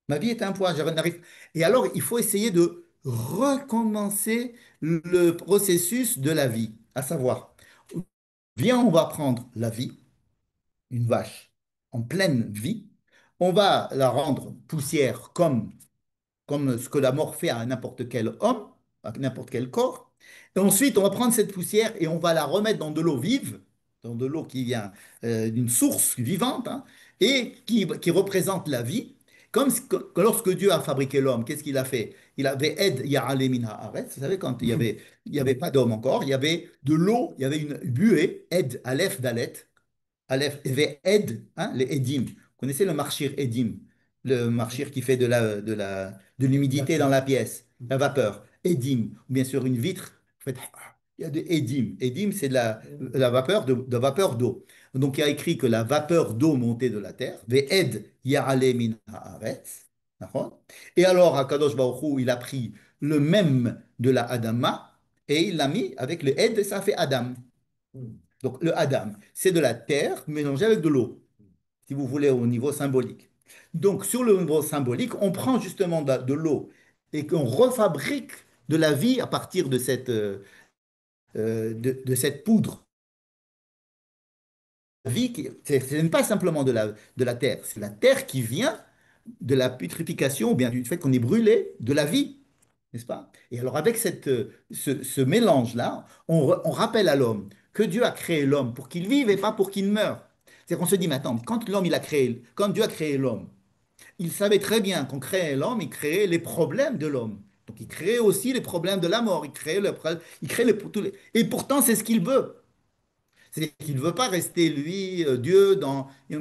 Ma vie est un poids. Et alors, il faut essayer de recommencer le processus de la vie, à savoir, viens, on va prendre la vie, une vache en pleine vie, on va la rendre poussière comme ce que la mort fait à n'importe quel homme, à n'importe quel corps. Et ensuite, on va prendre cette poussière et on va la remettre dans de l'eau vive, dans de l'eau qui vient d'une source vivante, hein, et qui représente la vie. Comme que lorsque Dieu a fabriqué l'homme, qu'est-ce qu'il a fait? Il avait Ed Ya'ale min haaretz. Vous savez, quand il y avait pas d'homme encore, il y avait de l'eau, il y avait une buée, Ed, Aleph, Dalet, Aleph, et Ed, hein, les Edim. Vous connaissez le marchir Edim, le marchir qui fait de l'humidité dans la pièce, la vapeur. Edim, ou bien sûr une vitre. Vous faites Il y a des édim. Édim, c'est la vapeur de vapeur d'eau. Donc, il y a écrit que la vapeur d'eau montait de la terre. Ve'ed ya'ale min haaretz. D'accord. Et alors, Akadosh Baruch Hu, il a pris le même de la Adama et il l'a mis avec le Ed, ça fait Adam. Donc, le Adam, c'est de la terre mélangée avec de l'eau, si vous voulez, au niveau symbolique. Donc, sur le niveau symbolique, on prend justement de l'eau et qu'on refabrique de la vie à partir de cette poudre. La vie, ce n'est pas simplement de la terre, c'est la terre qui vient de la putréfaction, ou bien du fait qu'on est brûlé, de la vie, n'est-ce pas? Et alors, avec ce mélange-là, on rappelle à l'homme que Dieu a créé l'homme pour qu'il vive et pas pour qu'il meure. C'est qu'on se dit, mais attends, quand Dieu a créé l'homme, il savait très bien qu'on créait l'homme, il créait les problèmes de l'homme. Donc il créait aussi les problèmes de la mort, il crée et pourtant c'est ce qu'il veut. C'est qu'il ne veut pas rester, lui, Dieu,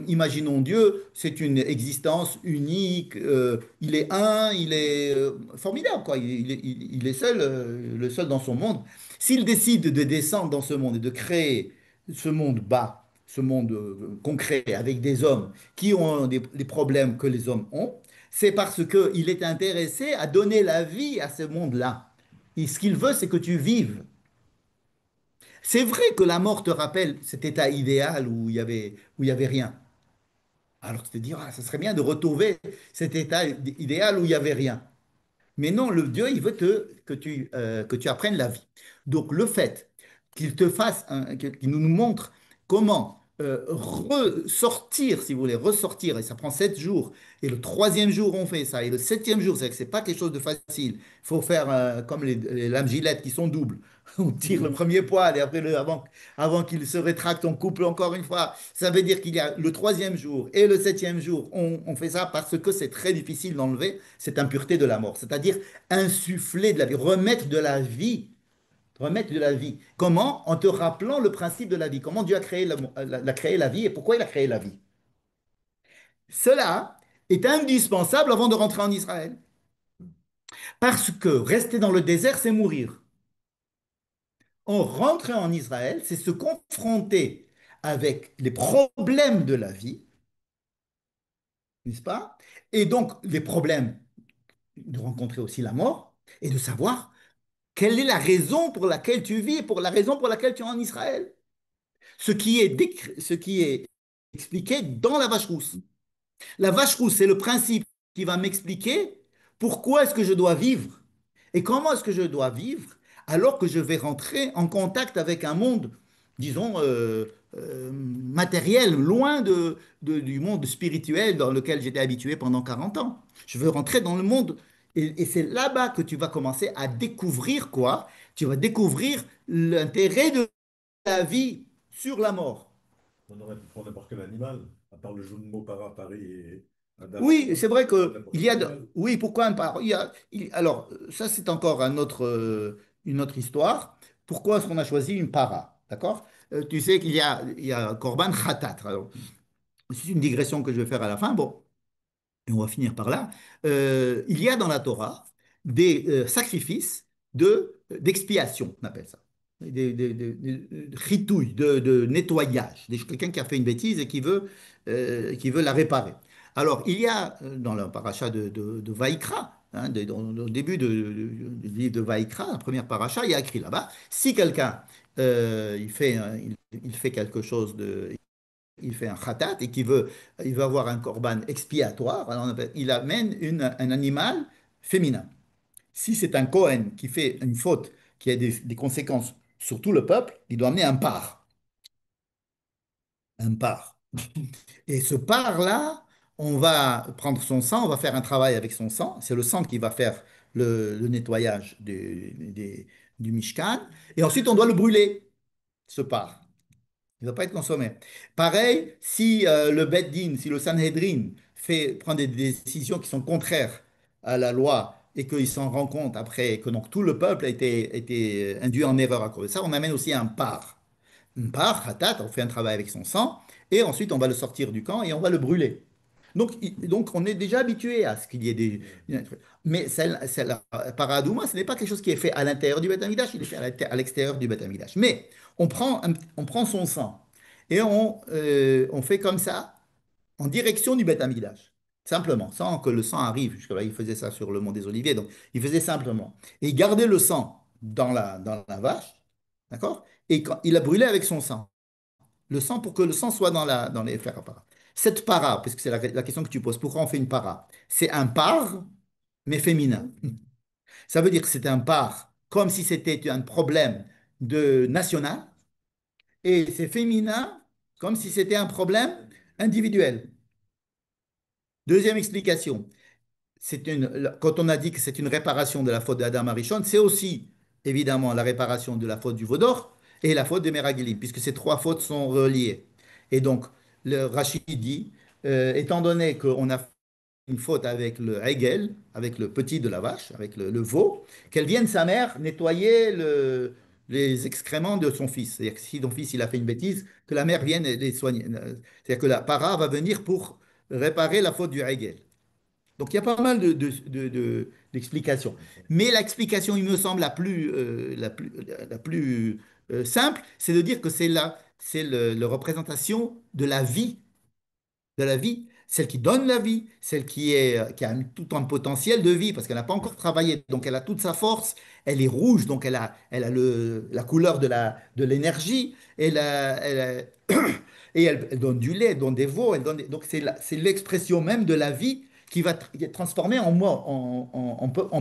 imaginons Dieu, c'est une existence unique, il est un, il est formidable, quoi. Il est seul, le seul dans son monde. S'il décide de descendre dans ce monde et de créer ce monde bas, ce monde concret, avec des hommes qui ont les problèmes que les hommes ont, c'est parce qu'il est intéressé à donner la vie à ce monde-là. Et ce qu'il veut, c'est que tu vives. C'est vrai que la mort te rappelle cet état idéal où il y avait rien. Alors tu te dis, ah, ça serait bien de retrouver cet état idéal où il n'y avait rien. Mais non, le Dieu, il veut que tu apprennes la vie. Donc le fait qu'il te fasse, qu'il nous montre comment ressortir, si vous voulez, ressortir, et ça prend 7 jours, et le troisième jour on fait ça, et le septième jour, c'est que c'est pas quelque chose de facile. Il faut faire comme les lames gilettes qui sont doubles. On tire le premier poil et après, avant qu'il se rétracte, on coupe encore une fois. Ça veut dire qu'il y a le troisième jour et le septième jour, on fait ça parce que c'est très difficile d'enlever cette impureté de la mort. C'est-à-dire insuffler de la vie, remettre de la vie. Remettre de la vie. Comment? En te rappelant le principe de la vie. Comment Dieu a créé créé la vie et pourquoi il a créé la vie. Cela est indispensable avant de rentrer en Israël. Parce que rester dans le désert, c'est mourir. On rentre en Israël, c'est se confronter avec les problèmes de la vie, n'est-ce pas? Et donc, les problèmes de rencontrer aussi la mort et de savoir quelle est la raison pour laquelle tu vis et pour la raison pour laquelle tu es en Israël. Ce qui est expliqué dans la vache rousse. La vache rousse, c'est le principe qui va m'expliquer pourquoi est-ce que je dois vivre et comment est-ce que je dois vivre alors que je vais rentrer en contact avec un monde, disons, matériel, loin du monde spirituel dans lequel j'étais habitué pendant 40 ans. Je veux rentrer dans le monde et c'est là-bas que tu vas commencer à découvrir quoi? Tu vas découvrir l'intérêt de la vie sur la mort. On aurait pu prendre n'importe quel animal, à part le jeu de mots para, Paris et Adam. Oui, c'est vrai que N'importe il y quel a. animal. Oui, pourquoi un par. Alors, ça, c'est encore une autre histoire. Pourquoi est-ce qu'on a choisi une para? D'accord? Tu sais il y a Korban Khatat. Alors, c'est une digression que je vais faire à la fin. Bon, et on va finir par là. Il y a dans la Torah des sacrifices d'expiation, on appelle ça. De chitouille, de nettoyage. Quelqu'un qui a fait une bêtise et qui veut la réparer. Alors, il y a dans le paracha de Vaïkra, hein, au début du livre de Vaïkra, la première paracha, il y a écrit là-bas, si quelqu'un il fait quelque chose il fait un khatat et il veut avoir un korban expiatoire, alors il amène un animal féminin. Si c'est un Cohen qui fait une faute qui a des conséquences sur tout le peuple, il doit amener un par. Un par. Et ce par-là, on va prendre son sang, on va faire un travail avec son sang. C'est le sang qui va faire le nettoyage du Mishkan. Et ensuite, on doit le brûler, ce par. Il ne va pas être consommé. Pareil, si le Beth Din, si le Sanhedrin prend des décisions qui sont contraires à la loi et qu'il s'en rend compte après que donc, tout le peuple a été induit en erreur à cause de ça, on amène aussi un par. Un par, khatat, on fait un travail avec son sang, et ensuite on va le sortir du camp et on va le brûler. Donc, on est déjà habitué à ce qu'il y ait des. Mais la paradouma, ce n'est pas quelque chose qui est fait à l'intérieur du Beth Amikdash, il est fait à l'extérieur du Beth Amikdash. Mais on prend son sang et on fait comme ça en direction du Beth Amikdash. Simplement, sans que le sang arrive. Jusque-là, il faisait ça sur le mont des Oliviers, donc il faisait simplement. Et il gardait le sang dans la vache, d'accord? Et quand, il a brûlé avec son sang. Le sang pour que le sang soit dans les fers à para. Cette para, parce que c'est la question que tu poses, pourquoi on fait une para? C'est un par, mais féminin. Ça veut dire que c'est un par comme si c'était un problème de national, et c'est féminin comme si c'était un problème individuel. Deuxième explication, quand on a dit que c'est une réparation de la faute d'Adam Arishon, c'est aussi évidemment la réparation de la faute du Vaudor et la faute des Meragilim, puisque ces trois fautes sont reliées. Et donc, le Rachid dit, étant donné qu'on a fait une faute avec le Hegel, avec le petit de la vache, avec le veau, qu'elle vienne sa mère nettoyer les excréments de son fils. C'est-à-dire que si ton fils il a fait une bêtise, que la mère vienne les soigner. C'est-à-dire que la para va venir pour réparer la faute du Hegel. Donc il y a pas mal d'explications. Mais l'explication, il me semble, la plus simple, c'est de dire que c'est la représentation de la vie, celle qui donne la vie, celle qui a tout un potentiel de vie, parce qu'elle n'a pas encore travaillé, donc elle a toute sa force, elle est rouge, donc elle a la couleur de l'énergie, et elle donne du lait, elle donne des veaux, donc c'est l'expression même de la vie qui est transformée en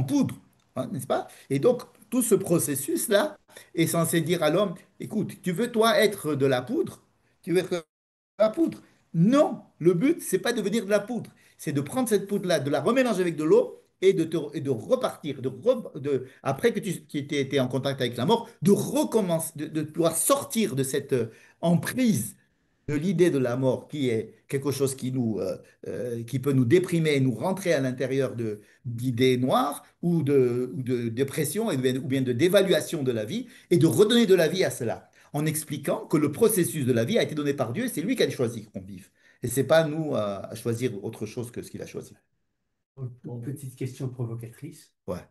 poudre, hein, n'est-ce pas? Et donc, tout ce processus-là est censé dire à l'homme, écoute, tu veux toi être de la poudre, tu veux être la poudre. Non, le but, c'est pas de devenir de la poudre. C'est de prendre cette poudre-là, de la remélanger avec de l'eau et de repartir, après que tu aies été en contact avec la mort, de recommencer, de pouvoir sortir de cette emprise de l'idée de la mort qui est quelque chose qui peut nous déprimer et nous rentrer à l'intérieur d'idées noires ou de dépression ou bien de dévaluation de la vie et de redonner de la vie à cela en expliquant que le processus de la vie a été donné par Dieu et c'est lui qui a choisi qu'on vive. Et c'est pas nous à choisir autre chose que ce qu'il a choisi. Une petite question provocatrice. Ouais.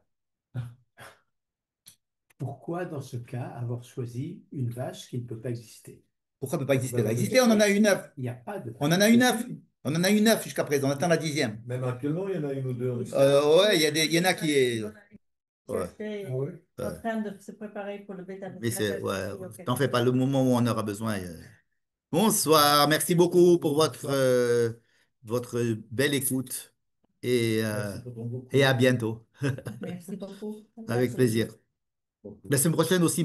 Pourquoi, dans ce cas, avoir choisi une vache qui ne peut pas exister? Pourquoi elle ne peut pas exister? Elle va Il exister, on en a une œuf. n'y a pas de On vache. en a une œuf. On en a une œuf jusqu'à présent. On attend la 10e. Même actuellement, il y en a une ou deux en Russie. Ouais, il y en a qui est. Ouais. J'étais Ah ouais? en train de se préparer pour le bêta. Mais ouais, t'en fais pas, le moment où on aura besoin. Bonsoir, merci beaucoup pour votre belle écoute et, Merci pour ton beaucoup. et à bientôt, Merci beaucoup. avec plaisir. Beaucoup. La semaine prochaine aussi.